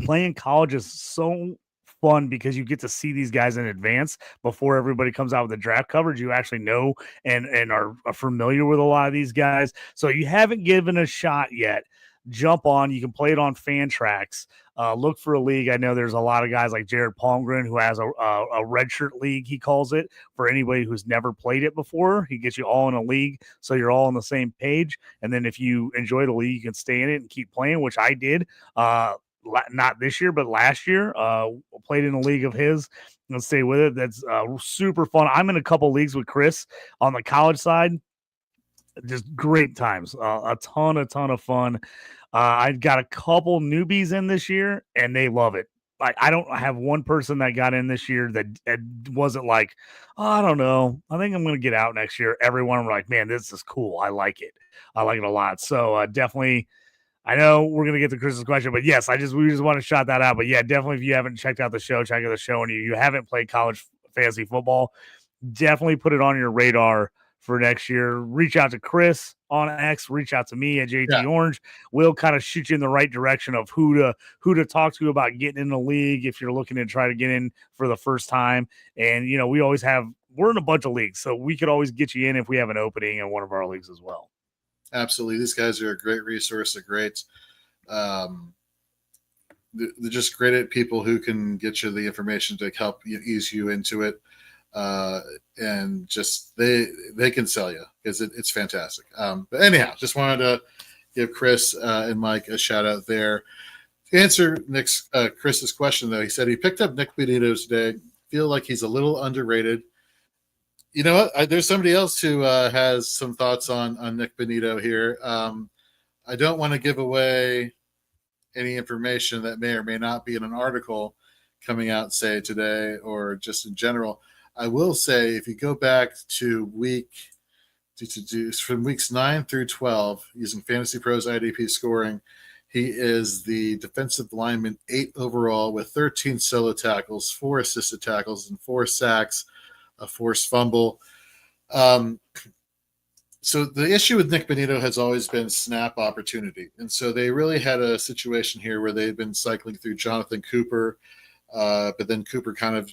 playing college is so fun because you get to see these guys in advance before everybody comes out with the draft coverage. You actually know and are familiar with a lot of these guys. So you haven't given a shot yet, jump on. You can play it on Fantrax. Look for a league. I know there's a lot of guys like Jared Palmgren who has a redshirt league, he calls it, for anybody who's never played it before. He gets you all in a league, so you're all on the same page. And then if you enjoy the league, you can stay in it and keep playing, which I did. Not this year, but last year. Played in a league of his and stay with it. That's super fun. I'm in a couple leagues with Chris on the college side. Just great times, a ton of fun. I've got a couple newbies in this year, and they love it. Like, I don't have one person that got in this year that wasn't like, oh, I don't know, I think I'm going to get out next year. Everyone were like, man, this is cool. I like it. I like it a lot. So definitely, I know we're going to get to Chris's question, but yes, we just want to shout that out. But yeah, definitely, if you haven't checked out the show, check out the show, and you haven't played college fantasy football, definitely put it on your radar for next year. Reach out to Chris on X, reach out to me at JT Orange. We'll kind of shoot you in the right direction of who to talk to about getting in the league if you're looking to try to get in for the first time. And, you know, we're in a bunch of leagues, so we could always get you in if we have an opening in one of our leagues as well. Absolutely. These guys are a great resource. They're great. They're just great at people who can get you the information to help ease you into it. And just they can sell you because it's fantastic. But anyhow, just wanted to give Chris and Mike a shout out there. To answer Chris's question, though, he said he picked up Nick Bonito today. Feel like he's a little underrated. You know what? There's somebody else who has some thoughts on Nick Bonito here. I don't want to give away any information that may or may not be in an article coming out, say, today or just in general. I will say, if you go back to from weeks 9 through 12, using Fantasy Pros IDP scoring, he is the defensive lineman 8 overall with 13 solo tackles, 4 assisted tackles, and 4 sacks, a forced fumble. So the issue with Nick Bonito has always been snap opportunity. And so they really had a situation here where they've been cycling through Jonathan Cooper, but then Cooper kind of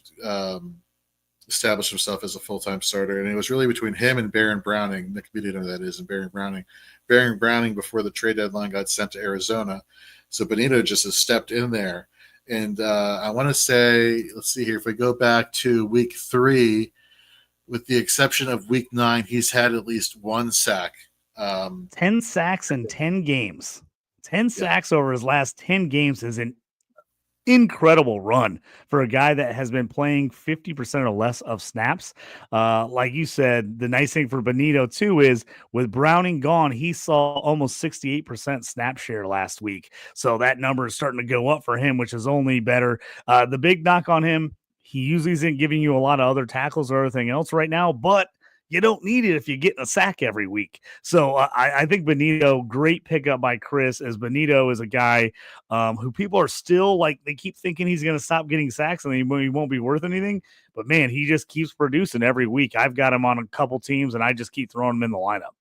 established himself as a full-time starter. And it was really between him and Baron Browning, Nick Bonito, that is, and Baron Browning. Baron Browning, before the trade deadline, got sent to Arizona. So Bonito just has stepped in there. And I want to say, let's see here, if we go back to week 3, with the exception of week 9, he's had at least 1 sack. 10 sacks in 10 games. 10 sacks over his last 10 games is an incredible run for a guy that has been playing 50% or less of snaps. Like you said, the nice thing for Bonito too is with Browning gone, he saw almost 68% snap share last week. So that number is starting to go up for him, which is only better. The big knock on him, he usually isn't giving you a lot of other tackles or everything else right now, but you don't need it if you get a sack every week. So I think Bonito, great pickup by Chris, as Bonito is a guy who people are still like, they keep thinking he's going to stop getting sacks and he won't be worth anything. But man, he just keeps producing every week. I've got him on a couple teams and I just keep throwing him in the lineup.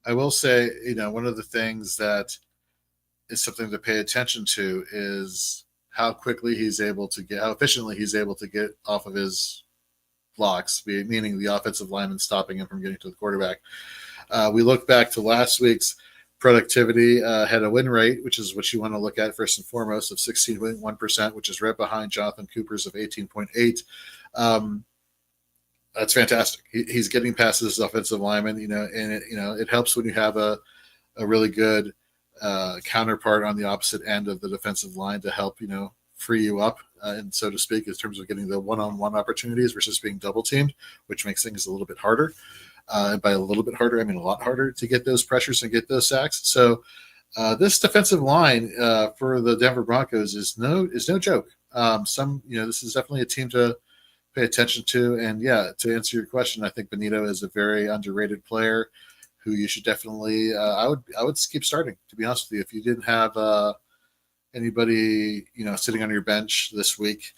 I will say, one of the things that is something to pay attention to is how efficiently he's able to get off of his blocks, meaning the offensive lineman stopping him from getting to the quarterback. We look back to last week's productivity, had a win rate, which is what you want to look at first and foremost, of 16.1%, which is right behind Jonathan Cooper's of 18.8%. That's fantastic. He's getting past his offensive lineman, and it helps when you have a really good counterpart on the opposite end of the defensive line to help, free you up, and so to speak, in terms of getting the one-on-one opportunities versus being double teamed, which makes things a little bit harder. And by a little bit harder, I mean a lot harder to get those pressures and get those sacks. So this defensive line for the Denver Broncos is no joke. This is definitely a team to pay attention to. And to answer your question, I think Bonito is a very underrated player who you should definitely. I would keep starting, to be honest with you. If you didn't have anybody sitting on your bench this week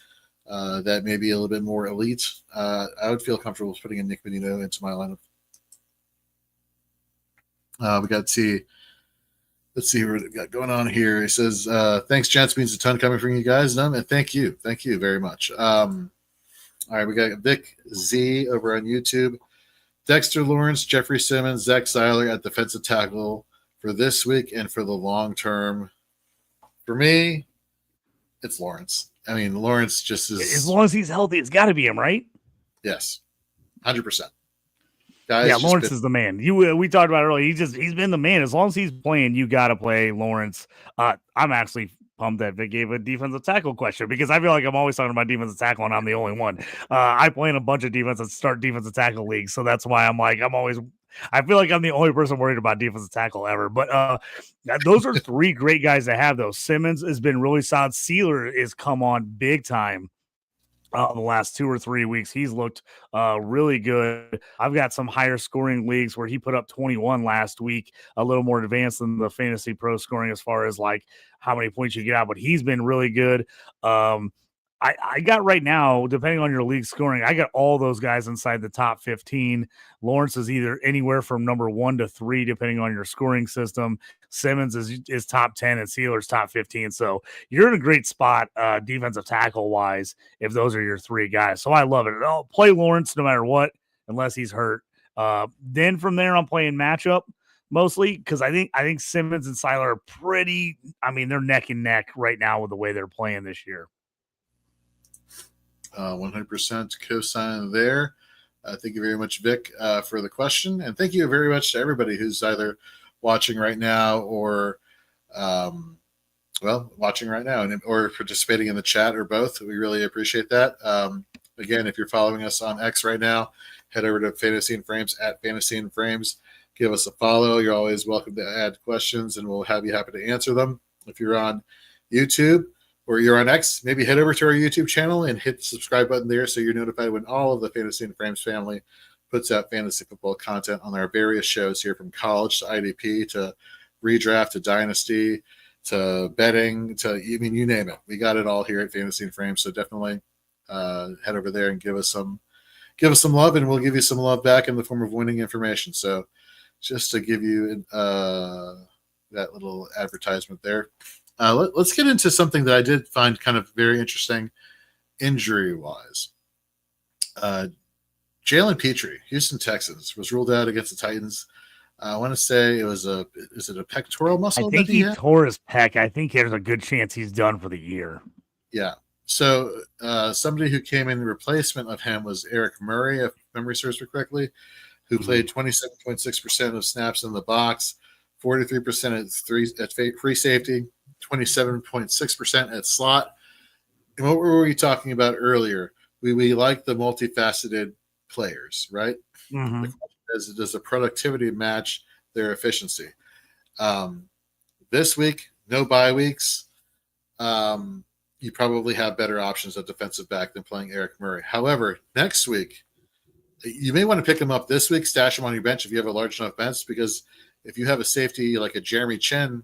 that may be a little bit more elite, I would feel comfortable putting in Nick Bonito into my lineup. We got to see let's see what we got going on here. He says, thanks, gents. Means a ton coming from you guys. And thank you. Thank you very much. All right, we got Vic Z over on YouTube. Dexter Lawrence, Jeffrey Simmons, Zach Seiler at defensive tackle for this week and for the long term. For me, it's Lawrence. I mean, Lawrence just is. As long as he's healthy, it's got to be him, right? Yes, 100%. Yeah, Lawrence is the man. We talked about it earlier. He's been the man. As long as he's playing, you got to play Lawrence. I'm actually pumped that Vic gave a defensive tackle question because I feel like I'm always talking about defensive tackle and I'm the only one. I play in a bunch of defensive tackle leagues, so that's why I feel like I'm the only person worried about defensive tackle ever. But those are three great guys to have, though. Simmons has been really solid. Sealer is come on big time. The last 2 or 3 weeks, he's looked really good. I've got some higher scoring leagues where he put up 21 last week, a little more advanced than the Fantasy Pro scoring as far as like how many points you get out, but he's been really good. I got right now, depending on your league scoring, I got all those guys inside the top 15. Lawrence is either anywhere from number 1 to 3, depending on your scoring system. Simmons is top 10 and Sealer's top 15. So you're in a great spot defensive tackle wise if those are your 3 guys. So I love it. I'll play Lawrence no matter what, unless he's hurt. Then from there, I'm playing matchup mostly because I think Simmons and Seiler are pretty. I mean, they're neck and neck right now with the way they're playing this year. 100% cosign there. Thank you very much, Vic, for the question. And thank you very much to everybody who's either watching right now or, watching right now or participating in the chat or both. We really appreciate that. Again, if you're following us on X right now, head over to Fantasy and Frames at Fantasy and Frames. Give us a follow. You're always welcome to add questions, and we'll have you happy to answer them. If you're on YouTube, or you're on X, maybe head over to our YouTube channel and hit the subscribe button there so you're notified when all of the Fantasy and Frames family puts out fantasy football content on our various shows here, from college to IDP to Redraft to Dynasty to betting to, you name it. We got it all here at Fantasy and Frames. So definitely head over there and give us some love, and we'll give you some love back in the form of winning information. So just to give you that little advertisement there. Let's get into something that I did find kind of very interesting injury-wise. Jalen Petrie, Houston Texans, was ruled out against the Titans. I want to say is it a pectoral muscle? I think he tore his pec. I think there's a good chance he's done for the year. Yeah. So somebody who came in replacement of him was Eric Murray, if memory serves me correctly, who played 27.6% of snaps in the box, 43% at free safety, 27.6% at slot. And what were we talking about earlier? We like the multifaceted players, right? Mm-hmm. The question is, does the productivity match their efficiency? This week, no bye weeks. You probably have better options at defensive back than playing Eric Murray. However, next week, you may want to pick him up this week, stash him on your bench if you have a large enough bench, because if you have a safety like a Jeremy Chin,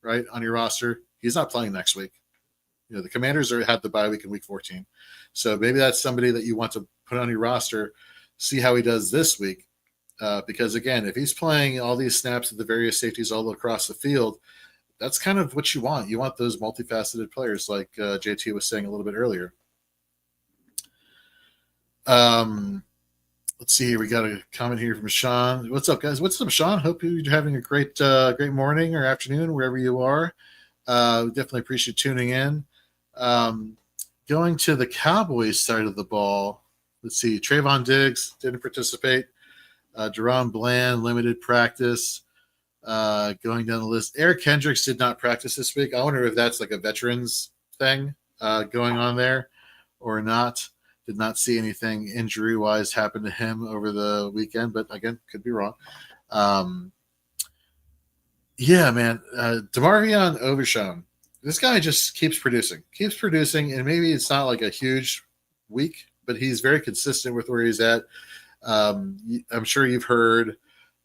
right, on your roster, he's not playing next week. The Commanders had the bye week in week 14. So maybe that's somebody that you want to put on your roster, see how he does this week. Because, again, if he's playing all these snaps at the various safeties all across the field, that's kind of what you want. You want those multifaceted players like JT was saying a little bit earlier. Let's see here. We got a comment here from Sean. What's up, guys? What's up, Sean? Hope you're having a great morning or afternoon, wherever you are. We definitely appreciate tuning in. Going to the Cowboys side of the ball, let's see. Trayvon Diggs didn't participate. Deron Bland, limited practice. Going down the list. Eric Kendricks did not practice this week. I wonder if that's like a veterans thing going on there or not. Did not see anything injury-wise happen to him over the weekend, but again, could be wrong. Yeah, man. DeMarvion Overshown. This guy just keeps producing, and maybe it's not like a huge week, but he's very consistent with where he's at. I'm sure you've heard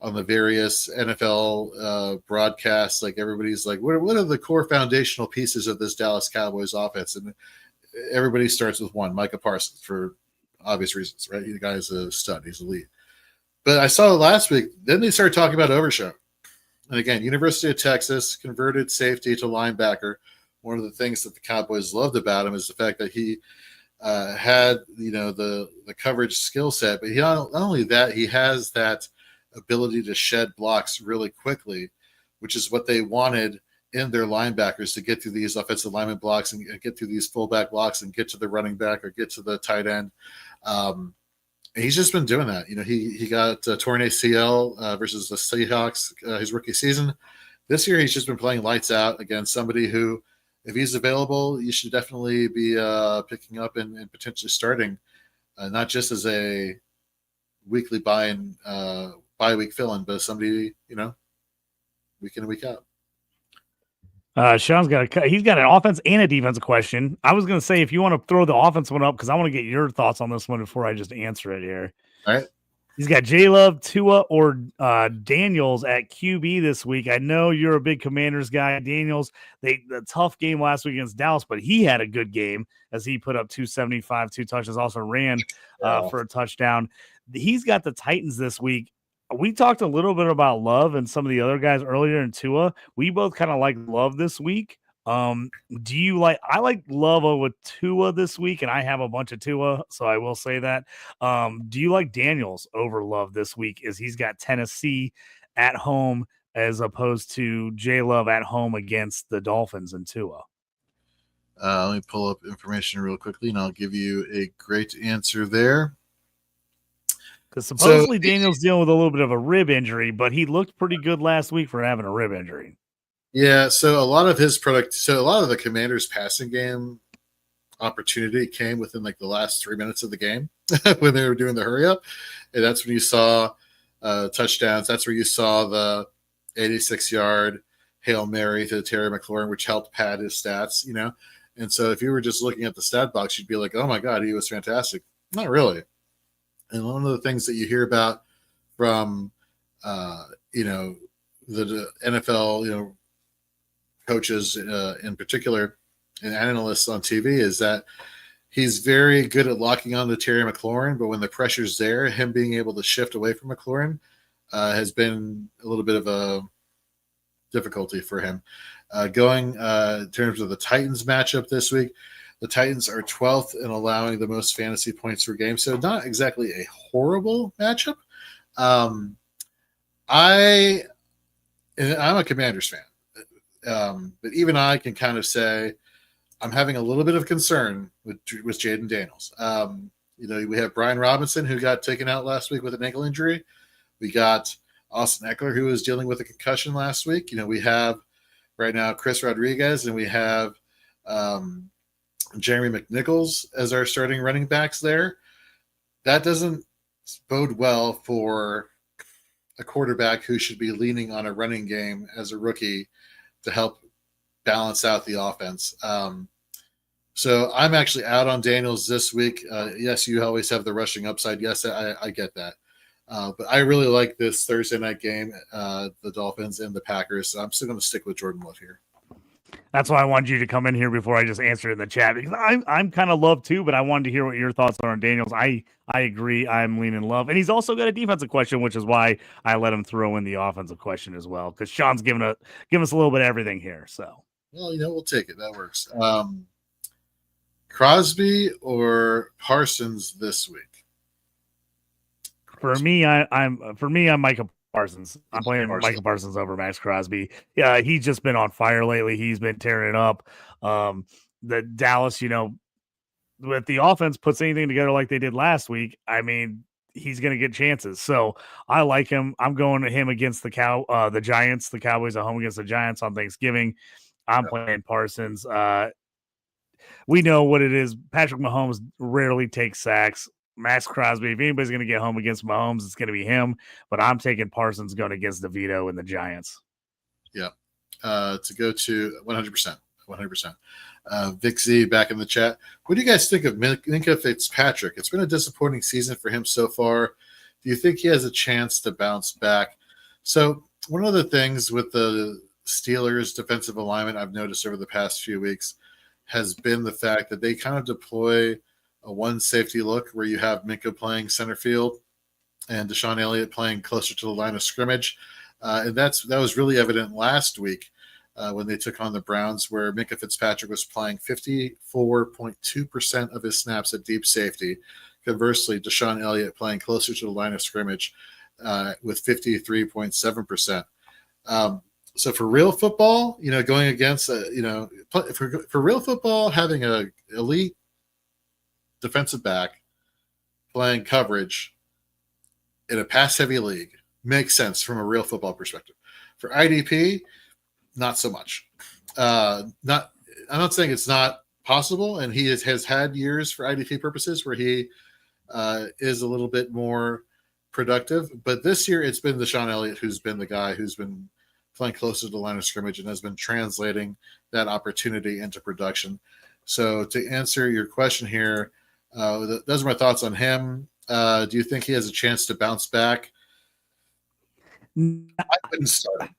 on the various NFL broadcasts, like everybody's like, what are the core foundational pieces of this Dallas Cowboys offense? And everybody starts with one, Micah Parsons, for obvious reasons, right? The guy's a stud. He's elite. But I saw last week, then they started talking about Overshown. And again, University of Texas, converted safety to linebacker. One of the things that the Cowboys loved about him is the fact that he had, the coverage skill set, but he not only that, he has that ability to shed blocks really quickly, which is what they wanted in their linebackers, to get through these offensive lineman blocks and get through these fullback blocks and get to the running back or get to the tight end. He's just been doing that. He got torn ACL versus the Seahawks his rookie season. This year, he's just been playing lights out against somebody who, if he's available, you should definitely be picking up and potentially starting, not just as a weekly bye-week fill-in, but somebody, week in and week out. Sean's he's got an offense and a defense question. I was going to say, if you want to throw the offense one up, because I want to get your thoughts on this one before I just answer it here. All right. He's got J-Love, Tua, or Daniels at QB this week. I know you're a big Commanders guy. Daniels, the tough game last week against Dallas, but he had a good game as he put up 275, 2 touches, also ran for a touchdown. He's got the Titans this week. We talked a little bit about Love and some of the other guys earlier in Tua. We both kind of like Love this week. Do you like? I like Love with Tua this week, and I have a bunch of Tua, so I will say that. Do you like Daniels over Love this week, as he's got Tennessee at home as opposed to J Love at home against the Dolphins and Tua? Let me pull up information real quickly, and I'll give you a great answer there. Because supposedly Daniel's dealing with a little bit of a rib injury, but he looked pretty good last week for having a rib injury. Yeah, so a lot of the Commanders' passing game opportunity came within like the last 3 minutes of the game when they were doing the hurry up, and that's when you saw touchdowns. That's where you saw the 86-yard Hail Mary to Terry McLaurin, which helped pad his stats. And so if you were just looking at the stat box, you'd be like, "Oh my God, he was fantastic." Not really. And one of the things that you hear about from, the NFL, coaches in particular and analysts on TV is that he's very good at locking on to Terry McLaurin, but when the pressure's there, him being able to shift away from McLaurin has been a little bit of a difficulty for him. Going in terms of the Titans matchup this week, the Titans are 12th in allowing the most fantasy points per game, so not exactly a horrible matchup. I'm a Commanders fan, but even I can kind of say I'm having a little bit of concern with Jaden Daniels. We have Brian Robinson, who got taken out last week with an ankle injury. We got Austin Eckler, who was dealing with a concussion last week. We have right now Chris Rodriguez, and we have Jeremy McNichols as our starting running backs there. That doesn't bode well for a quarterback who should be leaning on a running game as a rookie to help balance out the offense. So I'm actually out on Daniels this week. Yes, you always have the rushing upside. Yes, I get that. But I really like this Thursday night game, the Dolphins and the Packers. So I'm still going to stick with Jordan Love here. That's why I wanted you to come in here before I just answered in the chat, because I'm kind of Love too, but I wanted to hear what your thoughts are on Daniels. I agree. I'm leaning Love, and he's also got a defensive question, which is why I let him throw in the offensive question as well, because Sean's giving us a little bit of everything here. So, well, we'll take it. That works. Crosby or Parsons this week? For me, I'm Micah Parsons. I'm playing Micah Parsons over Max Crosby. Yeah, he's just been on fire lately. He's been tearing it up. The Dallas, if the offense puts anything together like they did last week, I mean, he's going to get chances. So I like him. I'm going to him against the Giants. The Cowboys at home against the Giants on Thanksgiving. I'm playing Parsons. We know what it is. Patrick Mahomes rarely takes sacks. Max Crosby, if anybody's going to get home against Mahomes, it's going to be him. But I'm taking Parsons going against DeVito and the Giants. Yeah. To go to 100%. 100%. Vic Z back in the chat. What do you guys think of Minkah Fitzpatrick? It's been a disappointing season for him so far. Do you think he has a chance to bounce back? So one of the things with the Steelers defensive alignment I've noticed over the past few weeks has been the fact that they kind of deploy a one safety look where you have Minkah playing center field and Deshaun Elliott playing closer to the line of scrimmage. And that was really evident last week when they took on the Browns, where Minkah Fitzpatrick was playing 54.2% of his snaps at deep safety. Conversely, Deshaun Elliott playing closer to the line of scrimmage with 53.7%. So for real football, going against, for real football, having a elite defensive back playing coverage in a pass-heavy league makes sense from a real football perspective. For IDP, not so much. I'm not saying it's not possible, and he has had years for IDP purposes where he is a little bit more productive. But this year, it's been Deshaun Elliott who's been the guy who's been playing closer to the line of scrimmage and has been translating that opportunity into production. So to answer your question here, those are my thoughts on him. Do you think he has a chance to bounce back? I wouldn't start him.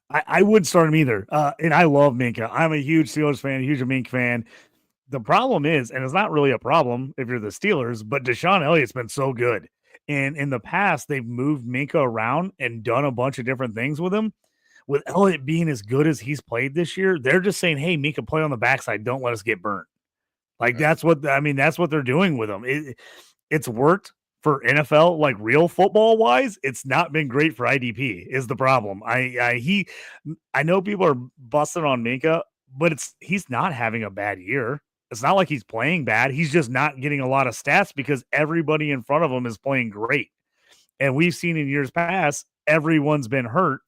I wouldn't start him either. And I love Minkah. I'm a huge Steelers fan, a huge Mink fan. The problem is, and it's not really a problem if you're the Steelers, but Deshaun Elliott's been so good. And in the past, they've moved Minkah around and done a bunch of different things with him. With Elliott being as good as he's played this year, they're just saying, hey, Minkah, play on the backside. Don't let us get burnt. Like, that's what they're doing with him. It's worked for NFL, like real football wise. It's not been great for IDP is the problem. I know people are busting on Minkah, but he's not having a bad year. It's not like he's playing bad. He's just not getting a lot of stats because everybody in front of him is playing great. And we've seen in years past, everyone's been hurt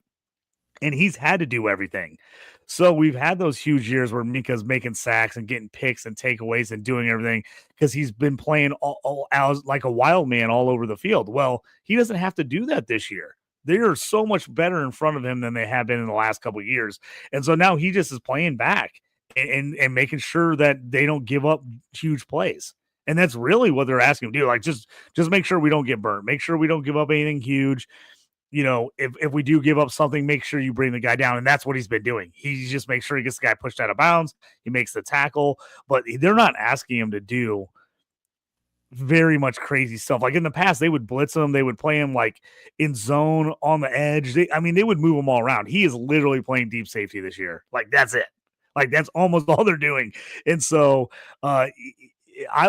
and he's had to do everything. So we've had those huge years where Minkah's making sacks and getting picks and takeaways and doing everything because he's been playing all like a wild man all over the field. Well, he doesn't have to do that this year. They are so much better in front of him than they have been in the last couple of years. And so now he just is playing back and making sure that they don't give up huge plays. And that's really what they're asking him to do. Like, just make sure we don't get burnt. Make sure we don't give up anything huge. If we do give up something, make sure you bring the guy down. And that's what he's been doing. He just makes sure he gets the guy pushed out of bounds. He makes the tackle, but they're not asking him to do very much crazy stuff. Like in the past, they would blitz him. They would play him like in zone on the edge. They would move him all around. He is literally playing deep safety this year. Like, that's it. Like, that's almost all they're doing. And so I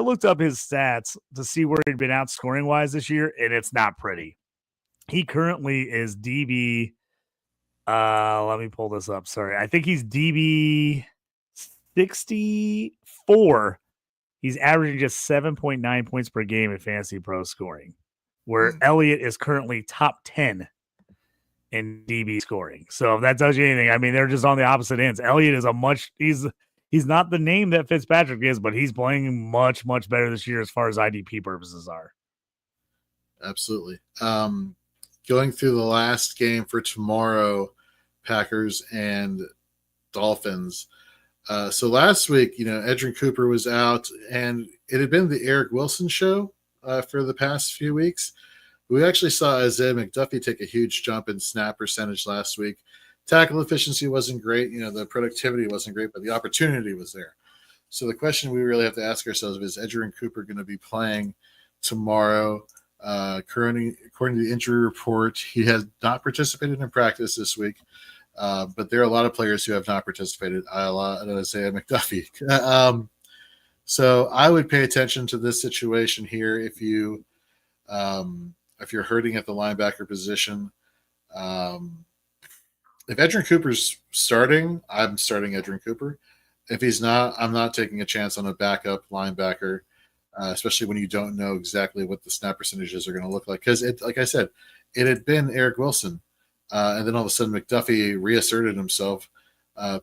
looked up his stats to see where he'd been out scoring wise this year, and it's not pretty. He currently is DB. Let me pull this up. Sorry. I think he's DB 64. He's averaging just 7.9 points per game in Fantasy Pro scoring, where Elliott is currently top 10 in DB scoring. So if that tells you anything, they're just on the opposite ends. Elliott is he's not the name that Fitzpatrick is, but he's playing much, much better this year as far as IDP purposes are. Absolutely. Going through the last game for tomorrow, Packers and Dolphins. So last week, Edgerrin Cooper was out, and it had been the Eric Wilson show for the past few weeks. We actually saw Isaiah McDuffie take a huge jump in snap percentage last week. Tackle efficiency wasn't great. The productivity wasn't great, but the opportunity was there. So the question we really have to ask ourselves is Edgerrin Cooper going to be playing tomorrow? According to the injury report, he has not participated in practice this week, but there are a lot of players who have not participated. Isaiah McDuffie. So I would pay attention to this situation here if you're hurting at the linebacker position. If Edgerrin Cooper's starting, I'm starting Edgerrin Cooper. If he's not, I'm not taking a chance on a backup linebacker. Especially when you don't know exactly what the snap percentages are going to look like. Because, like I said, it had been Eric Wilson. And then all of a sudden McDuffie reasserted himself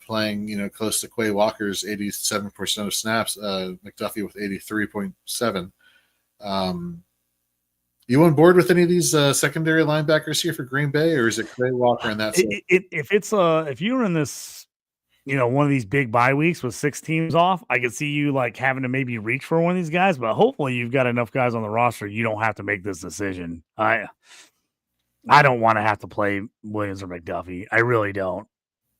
playing, close to Quay Walker's 87% of snaps, McDuffie with 83.7. You on board with any of these secondary linebackers here for Green Bay, or is it Quay Walker and that's it? If you're in this, one of these big bye weeks with 6 teams off, I could see you like having to maybe reach for one of these guys, but hopefully you've got enough guys on the roster. You don't have to make this decision. I don't want to have to play Williams or McDuffie. I really don't.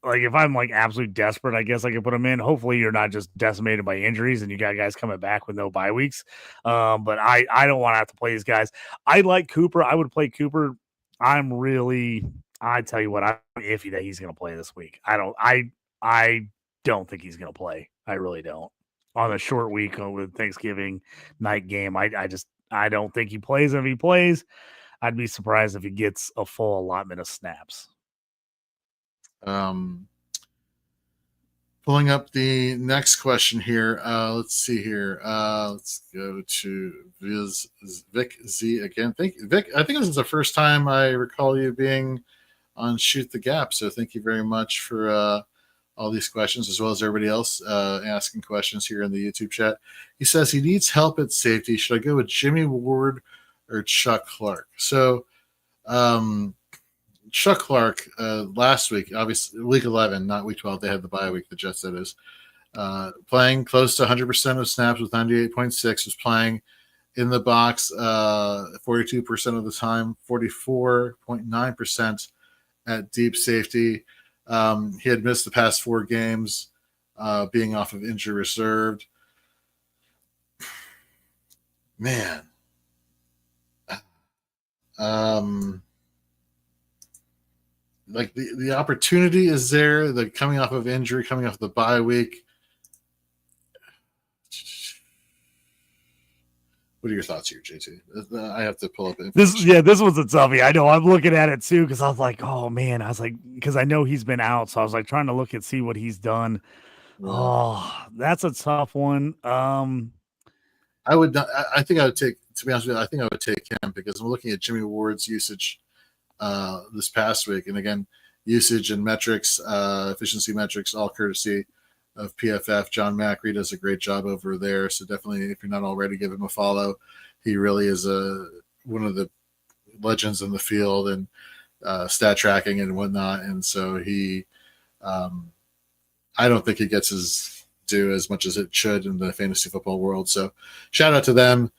Like, if I'm like absolutely desperate, I guess I could put them in. Hopefully you're not just decimated by injuries and you got guys coming back with no bye weeks. But I don't want to have to play these guys. I like Cooper. I would play Cooper. I'm really I tell you what, I'm iffy that he's going to play this week. I don't think he's going to play. I really don't. On a short week with Thanksgiving night game, I don't think he plays. And if he plays, I'd be surprised if he gets a full allotment of snaps. Pulling up the next question here. Let's see here. Let's go to Vic Z again. Vic, I think this is the first time I recall you being on Shoot the Gap. So thank you very much for all these questions, as well as everybody else asking questions here in the YouTube chat. He says he needs help at safety. Should I go with Jimmy Ward or Chuck Clark? So Chuck Clark last week, obviously week 11, not week 12. They had the bye week, the Jets, that is. Playing close to 100% of snaps with 98.6, was playing in the box 42% of the time, 44.9% at deep safety. He had missed the past 4 games, being off of injury reserved. Man. Like the opportunity is there. The coming off of injury, coming off the bye week. What are your thoughts here, JT? I have to pull up this was a toughie. I know. I'm looking at it too because I was like, oh man, because I know he's been out, so I was like trying to look and see what he's done. Yeah. Oh, that's a tough one. I would not. I think I would take. To be honest with you, I think I would take him because I'm looking at Jimmy Ward's usage this past week, and again, usage and metrics, efficiency metrics, all courtesy of PFF. John Macri does a great job over there, so definitely, if you're not already, give him a follow. He really is one of the legends in the field and stat tracking and whatnot, and so he, I don't think he gets his due as much as it should in the fantasy football world. So shout out to them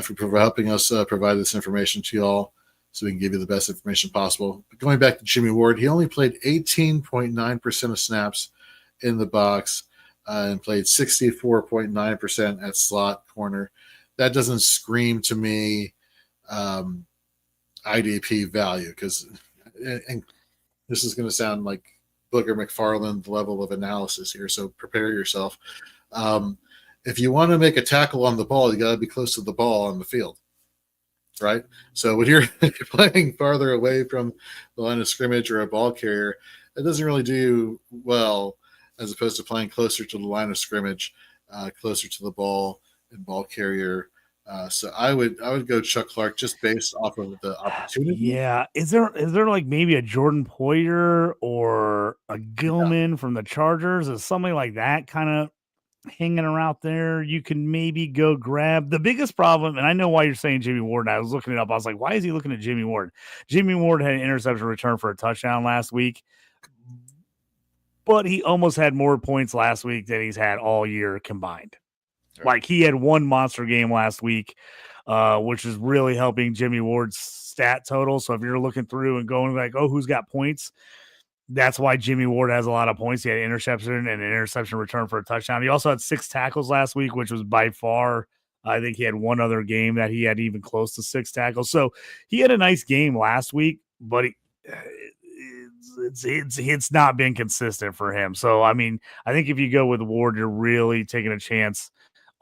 for helping us provide this information to y'all, so we can give you the best information possible. But going back to Jimmy Ward, he only played 18.9% of snaps in the box and played 64.9% at slot corner. That doesn't scream to me IDP value, because, and this is going to sound like Booger McFarland level of analysis here, so prepare yourself. If you want to make a tackle on the ball, you got to be close to the ball on the field. Right? So when you're playing farther away from the line of scrimmage or a ball carrier, it doesn't really do well as opposed to playing closer to the line of scrimmage, closer to the ball and ball carrier. So I would go Chuck Clark just based off of the opportunity. Yeah. Is there like maybe a Jordan Poyer or a Gilman from the Chargers or something like that kind of hanging around there? You can maybe go grab. The biggest problem, and I know why you're saying Jimmy Ward, and I was looking it up. I was like, why is he looking at Jimmy Ward? Jimmy Ward had an interception return for a touchdown last week, but he almost had more points last week than he's had all year combined. Right. Like, he had one monster game last week, which is really helping Jimmy Ward's stat total. So if you're looking through and going like, oh, who's got points? That's why Jimmy Ward has a lot of points. He had an interception and an interception return for a touchdown. He also had 6 tackles last week, which was by far, I think he had one other game that he had even close to 6 tackles. So he had a nice game last week, but it's not been consistent for him. So, I mean, I think if you go with Ward, you're really taking a chance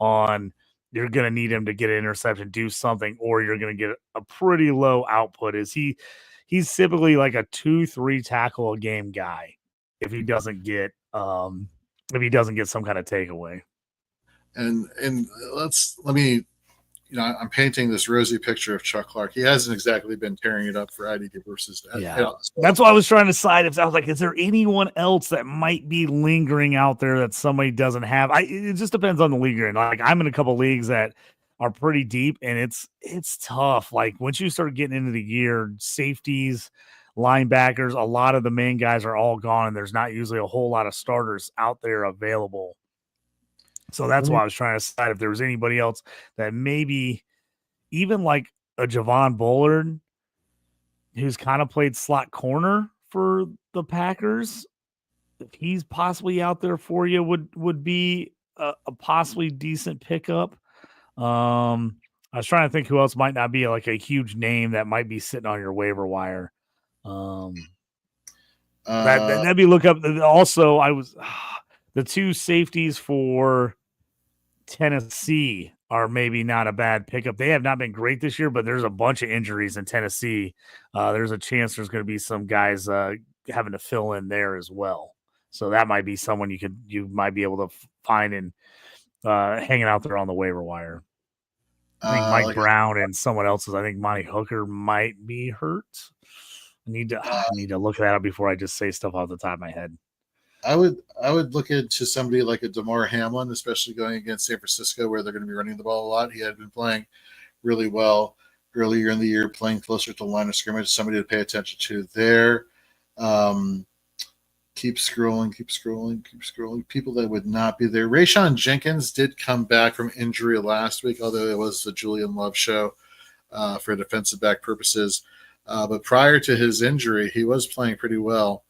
on you're going to need him to get an interception, do something, or you're going to get a pretty low output. He's typically like a 2-3 tackle a game guy if he doesn't get some kind of takeaway. And let me, I'm painting this rosy picture of Chuck Clark. He hasn't exactly been tearing it up for IDP versus. Yeah, that's why I was trying to decide if I was like, is there anyone else that might be lingering out there that somebody doesn't have? It just depends on the league you're in. Like, I'm in a couple leagues that are pretty deep, and it's tough. Like, once you start getting into the year, safeties, linebackers, a lot of the main guys are all gone, and there's not usually a whole lot of starters out there available. So that's why I was trying to decide if there was anybody else that maybe even like a Javon Bullard, who's kind of played slot corner for the Packers, if he's possibly out there for you, would be a possibly decent pickup. I was trying to think who else might not be like a huge name that might be sitting on your waiver wire. That'd be look up. Also, I was the two safeties for Tennessee are maybe not a bad pickup. They have not been great this year, but there's a bunch of injuries in Tennessee. There's a chance there's going to be some guys having to fill in there as well. So that might be someone you might be able to find and hanging out there on the waiver wire. I think Mike Brown and someone else's. I think Monty Hooker might be hurt. I need to look that up before I just say stuff off the top of my head. I would look into somebody like a DeMar Hamlin, especially going against San Francisco, where they're going to be running the ball a lot. He had been playing really well earlier in the year, playing closer to the line of scrimmage. Somebody to pay attention to there. Keep scrolling. People that would not be there. Rayshon Jenkins did come back from injury last week, although it was the Julian Love show for defensive back purposes. But prior to his injury, he was playing pretty well.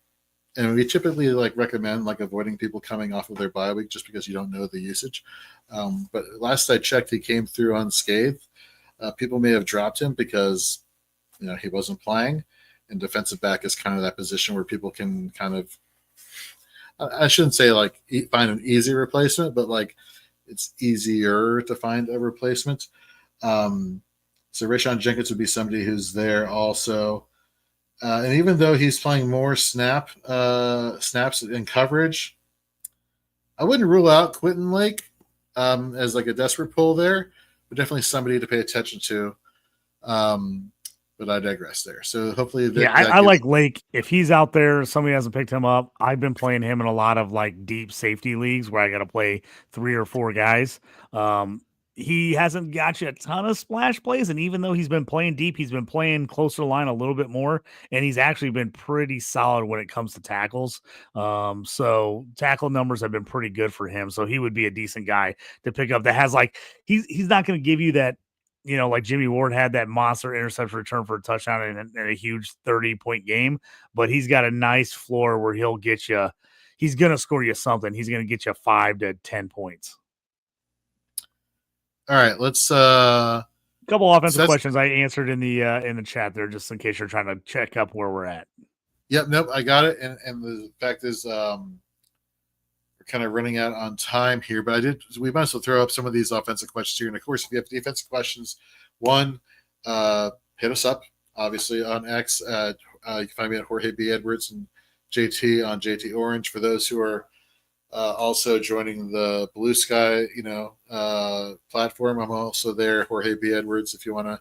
And we typically recommend avoiding people coming off of their bye week just because you don't know the usage. But last I checked, he came through unscathed. People may have dropped him because he wasn't playing. And defensive back is kind of that position where people can kind of, I shouldn't say find an easy replacement, but it's easier to find a replacement. So Rayshon Jenkins would be somebody who's there also. And even though he's playing more snaps in coverage, I wouldn't rule out Quentin Lake as a desperate pull there, but definitely somebody to pay attention to. But I digress there. So hopefully, I like Lake. If he's out there, somebody hasn't picked him up. I've been playing him in a lot of deep safety leagues where I got to play 3 or 4 guys. He hasn't got you a ton of splash plays, and even though he's been playing deep, he's been playing closer to line a little bit more, and he's actually been pretty solid when it comes to tackles. So tackle numbers have been pretty good for him. So he would be a decent guy to pick up that has he's not going to give you that, like Jimmy Ward had that monster interception return for a touchdown in a huge 30-point game, but he's got a nice floor where he'll get you. He's going to score you something. He's going to get you 5 to 10 points. All right, let's couple offensive questions I answered in the chat there, just in case you're trying to check up where we're at. Yep, nope, I got it. And the fact is, we're kind of running out on time here, but we might as well throw up some of these offensive questions here. And of course, if you have defensive questions, one, hit us up, obviously, on X. You can find me at Jorge B. Edwards and JT on JT Orange. For those who are also joining the Blue Sky, platform, I'm also there, Jorge B. Edwards, if you want to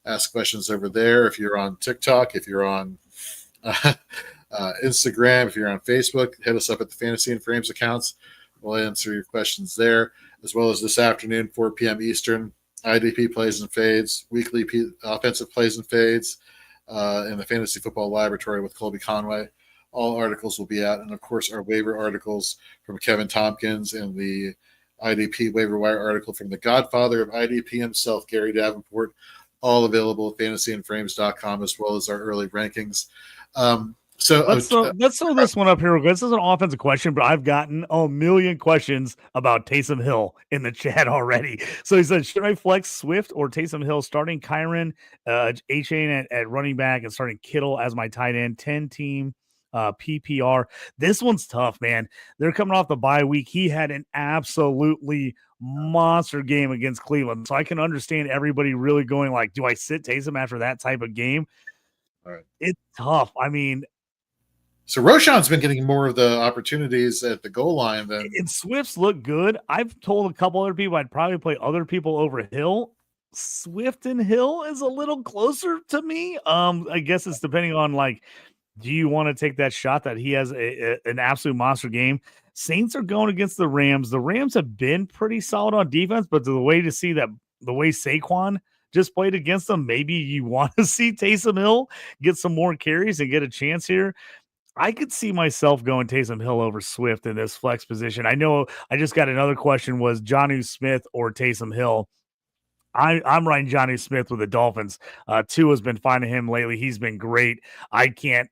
ask questions over there. If you're on TikTok, if you're on Instagram, if you're on Facebook, hit us up at the Fantasy and Frames accounts. We'll answer your questions there, as well as this afternoon, 4 p.m. Eastern, IDP Plays and Fades, weekly offensive plays and fades in the Fantasy Football Laboratory with Colby Conway. All articles will be out, and of course, our waiver articles from Kevin Tompkins and the IDP waiver wire article from the godfather of IDP himself, Gary Davenport, all available at fantasyandframes.com, as well as our early rankings. Let's throw this one up here. This is an offensive question, but I've gotten a million questions about Taysom Hill in the chat already. So he said, should I flex Swift or Taysom Hill, starting Kyron, H.A. at running back and starting Kittle as my tight end, 10-team PPR? This one's tough, man. They're coming off the bye week. He had an absolutely monster game against Cleveland. So I can understand everybody really going do I sit Taysom after that type of game? All right. It's tough. I mean, so Roshan's been getting more of the opportunities at the goal line than. And Swift's look good. I've told a couple other people I'd probably play other people over Hill. Swift and Hill is a little closer to me. I guess it's depending on do you want to take that shot that he has an absolute monster game? Saints are going against the Rams. The Rams have been pretty solid on defense, but the way Saquon just played against them, maybe you want to see Taysom Hill get some more carries and get a chance here. I could see myself going Taysom Hill over Swift in this flex position. I know I just got another question, was Jonnu Smith or Taysom Hill? I'm riding Jonnu Smith with the Dolphins. Tua's been finding him lately. He's been great. I can't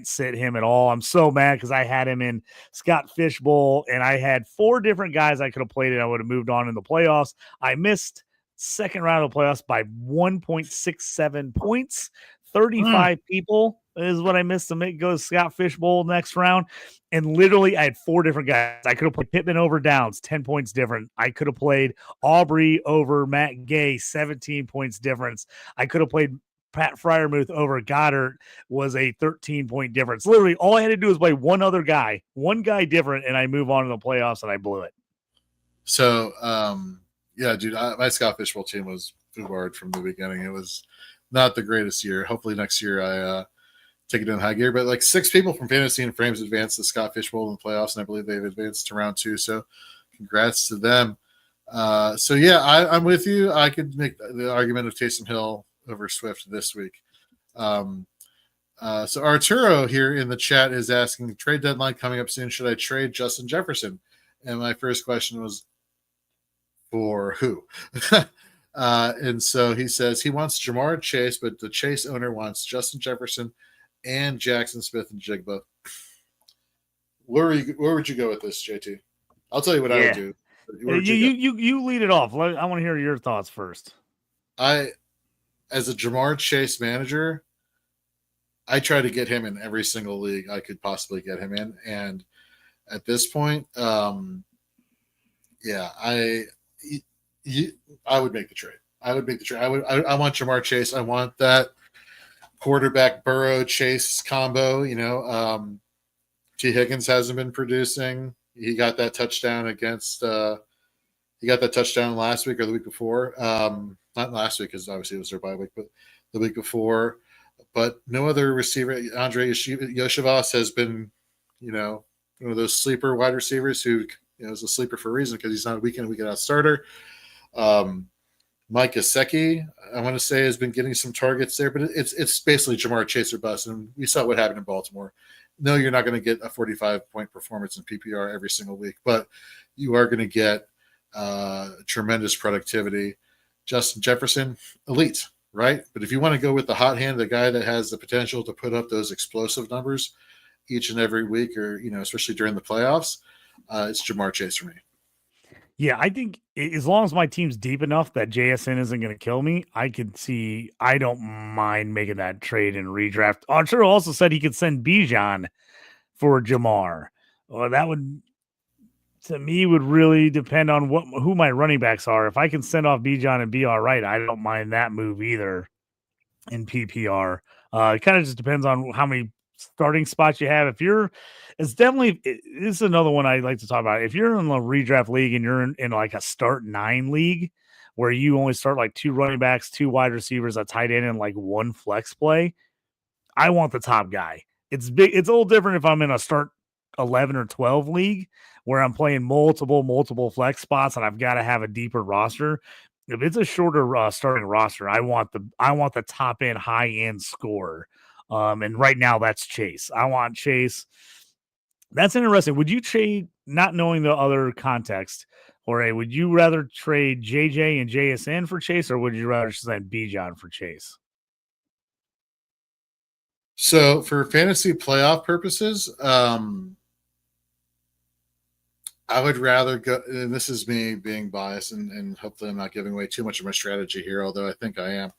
sit him at all. I'm so mad because I had him in Scott Fishbowl, and I had 4 different guys I could have played it. I would have moved on in the playoffs. I missed second round of the playoffs by 1.67 points. 35 people is what I missed to go Scott Fishbowl next round. And literally, I had 4 different guys. I could have played Pittman over Downs, 10 points different. I could have played Aubrey over Matt Gay, 17 points difference. I could have played Pat Fryermuth over Goddard, was a 13-point difference. Literally, all I had to do was play one guy different, and I move on to the playoffs, and I blew it. So, yeah, dude, my Scott Fishbowl team was foobarred from the beginning. It was not the greatest year. Hopefully next year I take it in high gear. But like 6 people from Fantasy and Frames advanced to Scott Fishbowl in the playoffs, and I believe they've advanced to round 2. So congrats to them. So yeah, I'm with you. I could make the argument of Taysom Hill over Swift this week. So Arturo here in the chat is asking, the trade deadline coming up soon. Should I trade Justin Jefferson? And my first question was, for who? And so he says he wants Jamar Chase, but the Chase owner wants Justin Jefferson and Jackson Smith and Jigba. Where would you go with this, JT? I'll tell you what I would do. You lead it off. I want to hear your thoughts first. As a Jamar Chase manager, I try to get him in every single league I could possibly get him in. And at this point, I would make the trade. I want Jamar Chase. I want that quarterback Burrow Chase combo. T. Higgins hasn't been producing. He got that touchdown against. He got that touchdown last week or the week before. Not last week, because obviously it was their bye week, but the week before. But no other receiver. Andre Yoshivas has been, one of those sleeper wide receivers who is a sleeper for a reason, because he's not a week in, week out starter. Mike Gesicki, I want to say, has been getting some targets there, but it's basically Jamar Chase or bust, and we saw what happened in Baltimore. No, you're not going to get a 45-point performance in PPR every single week, but you are going to get tremendous productivity. Justin Jefferson, elite, right? But if you want to go with the hot hand, the guy that has the potential to put up those explosive numbers each and every week, or especially during the playoffs, it's Jamar Chase for me. Yeah, I think as long as my team's deep enough that JSN isn't going to kill me, I don't mind making that trade and redraft. Archer also said he could send Bijan for Jamar. Well, that would, to me, would really depend on who my running backs are. If I can send off Bijan and be all right, I don't mind that move either in PPR. It kind of just depends on how many starting spots you have. This is another one I like to talk about. If you're in a redraft league and you're in like a start 9 league where you only start like 2 running backs, 2 wide receivers, a tight end, and like 1 flex play, I want the top guy. It's big. It's a little different if I'm in a start 11 or 12 league where I'm playing multiple flex spots and I've got to have a deeper roster. If it's a shorter starting roster, I want the top end, high end scorer. And right now that's Chase. I want Chase. That's interesting. Would you trade, not knowing the other context, or would you rather trade JJ and JSN for Chase, or would you rather send Bijan for Chase? So for fantasy playoff purposes, I would rather go, and this is me being biased, and hopefully I'm not giving away too much of my strategy here, although I think I am.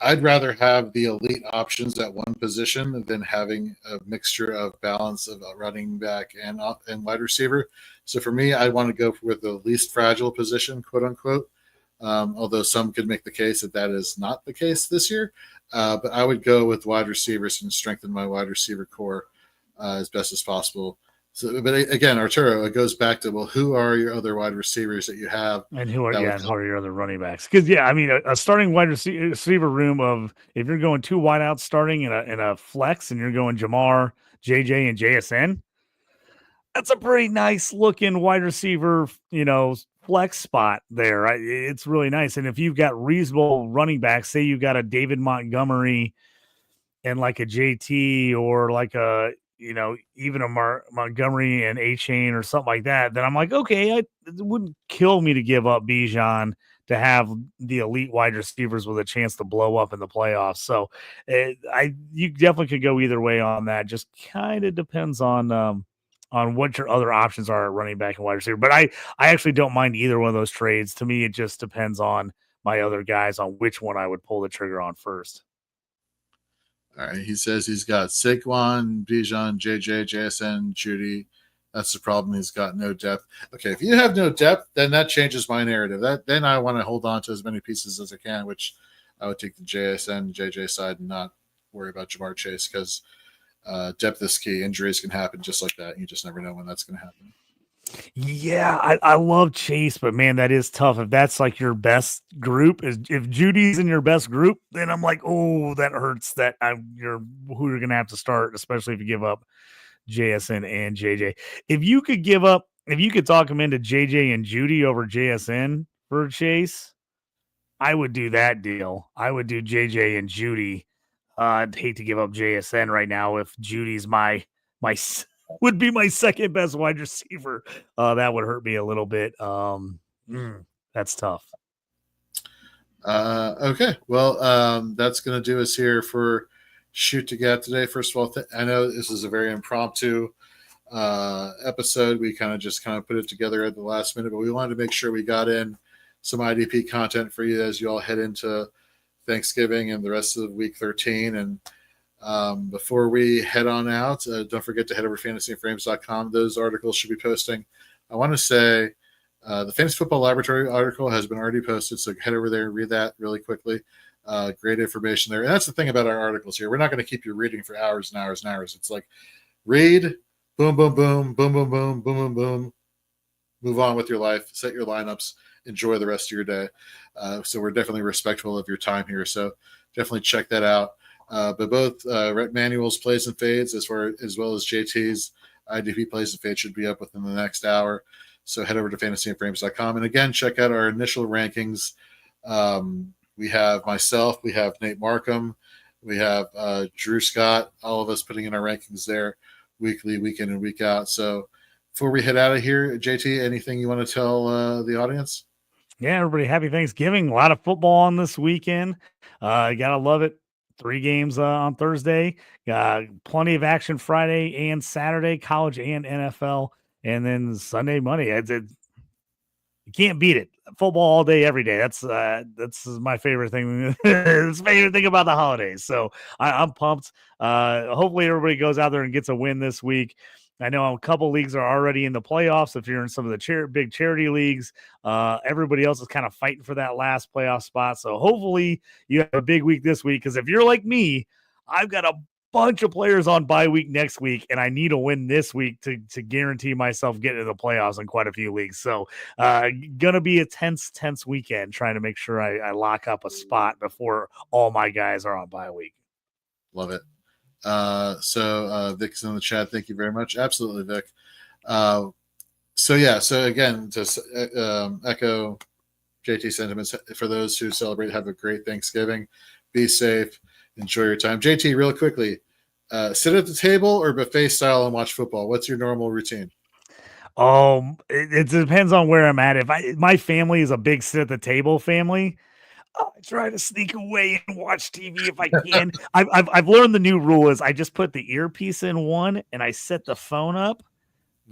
I'd rather have the elite options at one position than having a mixture of balance of running back and wide receiver. So for me, I want to go with the least fragile position, quote unquote. Although some could make the case that is not the case this year. But I would go with wide receivers and strengthen my wide receiver core as best as possible. So, but again, Arturo, it goes back to, well, who are your other wide receivers that you have? And who are your other running backs? Because, a starting wide receiver room of, if you're going 2 wideouts starting in a flex and you're going Jamar, JJ, and JSN, that's a pretty nice looking wide receiver, flex spot there. It's really nice. And if you've got reasonable running backs, say you've got a David Montgomery and like a JT, or like a, even a Montgomery and A-Chain or something like that, then I'm like, okay, it wouldn't kill me to give up Bijan to have the elite wide receivers with a chance to blow up in the playoffs. So you definitely could go either way on that. Just kind of depends on what your other options are at running back and wide receiver. But I actually don't mind either one of those trades. To me, it just depends on my other guys on which one I would pull the trigger on first. All right. He says he's got Saquon, Bijan, JJ, JSN, Judy. That's the problem. He's got no depth. Okay, if you have no depth, then that changes my narrative. Then I want to hold on to as many pieces as I can, which I would take the JSN, JJ side and not worry about Jamar Chase because depth is key. Injuries can happen just like that. You just never know when that's going to happen. Yeah, I love Chase, but man, that is tough. If that's like your best group, if Judy's in your best group, then I'm like, oh, that hurts. You're who you're gonna have to start, especially if you give up JSN and JJ. If you could talk him into JJ and Judy over JSN for Chase, I would do that deal. I would do JJ and Judy. I'd hate to give up JSN right now if Judy's my would be my second best wide receiver. That would hurt me a little bit. That's tough. Okay. Well, that's going to do us here for Shoot to Gap today. First of all, I know this is a very impromptu episode. We kind of put it together at the last minute, but we wanted to make sure we got in some IDP content for you as you all head into Thanksgiving and the rest of week 13. And before we head on out, don't forget to head over to fantasyandframes.com. Those articles should be posting. I want to say the Fantasy Football Laboratory article has been already posted, so head over there and read that really quickly. Great information there. And that's the thing about our articles here. We're not going to keep you reading for hours and hours and hours. It's like read, boom, boom, boom, boom, boom, boom, boom, boom, boom. Move on with your life. Set your lineups. Enjoy the rest of your day. So we're definitely respectful of your time here. So definitely check that out. But both Rhett Manuel's plays and fades, as well as JT's IDP plays and fades, should be up within the next hour. So head over to fantasyandframes.com. And again, check out our initial rankings. We have myself, we have Nate Markham, we have Drew Scott, all of us putting in our rankings there weekly, week in and week out. So before we head out of here, JT, anything you want to tell the audience? Yeah, everybody, happy Thanksgiving. A lot of football on this weekend. You gotta love it. 3 games on Thursday. Plenty of action Friday and Saturday, college and NFL, and then Sunday, Monday. You can't beat it. Football all day, every day. That's my favorite thing. It's my favorite thing about the holidays. So I'm pumped. Hopefully everybody goes out there and gets a win this week. I know a couple leagues are already in the playoffs. If you're in some of the big charity leagues, everybody else is kind of fighting for that last playoff spot. So hopefully you have a big week this week. Because if you're like me, I've got a bunch of players on bye week next week, and I need a win this week to guarantee myself getting to the playoffs in quite a few leagues. So gonna be a tense weekend trying to make sure I lock up a spot before all my guys are on bye week. Love it. So Vic's in the chat. Thank you very much. Absolutely, Vic. So again, to echo JT sentiments, for those who celebrate, have a great Thanksgiving. Be safe. Enjoy your time. JT, real quickly, sit at the table or buffet style and watch football? What's your normal routine? It depends on where I'm at. My family is a big sit at the table family, I try to sneak away and watch TV if I can. I've learned the new rule is I just put the earpiece in one and I set the phone up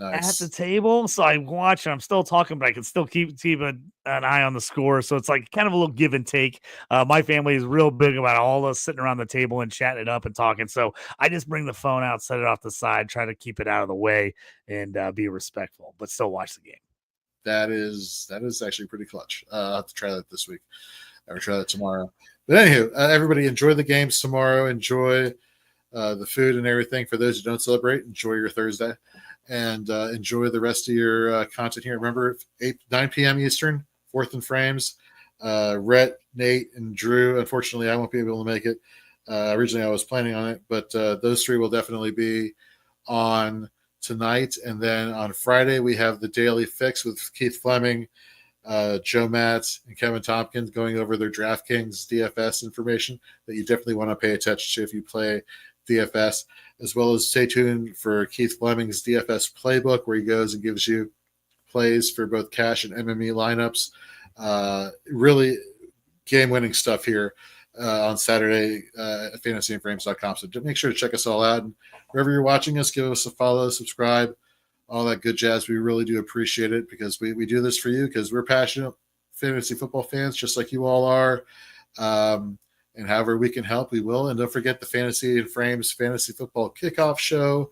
at the table. So I watch and I'm still talking, but I can still keep an eye on the score. So it's like kind of a little give and take. My family is real big about all of us sitting around the table and chatting it up and talking. So I just bring the phone out, set it off the side, try to keep it out of the way and be respectful, but still watch the game. That is actually pretty clutch. I'll have to try that this week. I'll try that tomorrow. But anywho, everybody enjoy the games tomorrow. Enjoy the food and everything. For those who don't celebrate, enjoy your Thursday. And enjoy the rest of your content here. Remember, 9 p.m. Eastern, 4th and Frames. Rhett, Nate, and Drew. Unfortunately, I won't be able to make it. Originally, I was planning on it. But those three will definitely be on tonight. And then on Friday, we have the Daily Fix with Keith Fleming, Joe Matz, and Kevin Tompkins going over their DraftKings DFS information that you definitely want to pay attention to if you play DFS, as well as stay tuned for Keith Fleming's DFS playbook, where he goes and gives you plays for both cash and MME lineups. Really game-winning stuff here on Saturday at fantasyandframes.com. So make sure to check us all out. And wherever you're watching us, give us a follow, subscribe, all that good jazz. We really do appreciate it because we do this for you because we're passionate fantasy football fans, just like you all are. And however we can help, we will. And don't forget the Fantasy and Frames Fantasy Football Kickoff Show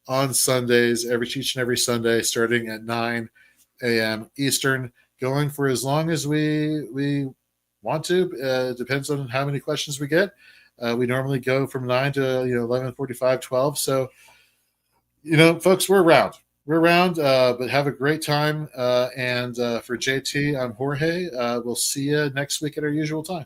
on Sundays, each and every Sunday, starting at 9 a.m. Eastern, going for as long as we want to. Depends on how many questions we get. We normally go from 9 to 11:45, 12. So, folks, we're around. But have a great time. And for JT, I'm Jorge. We'll see you next week at our usual time.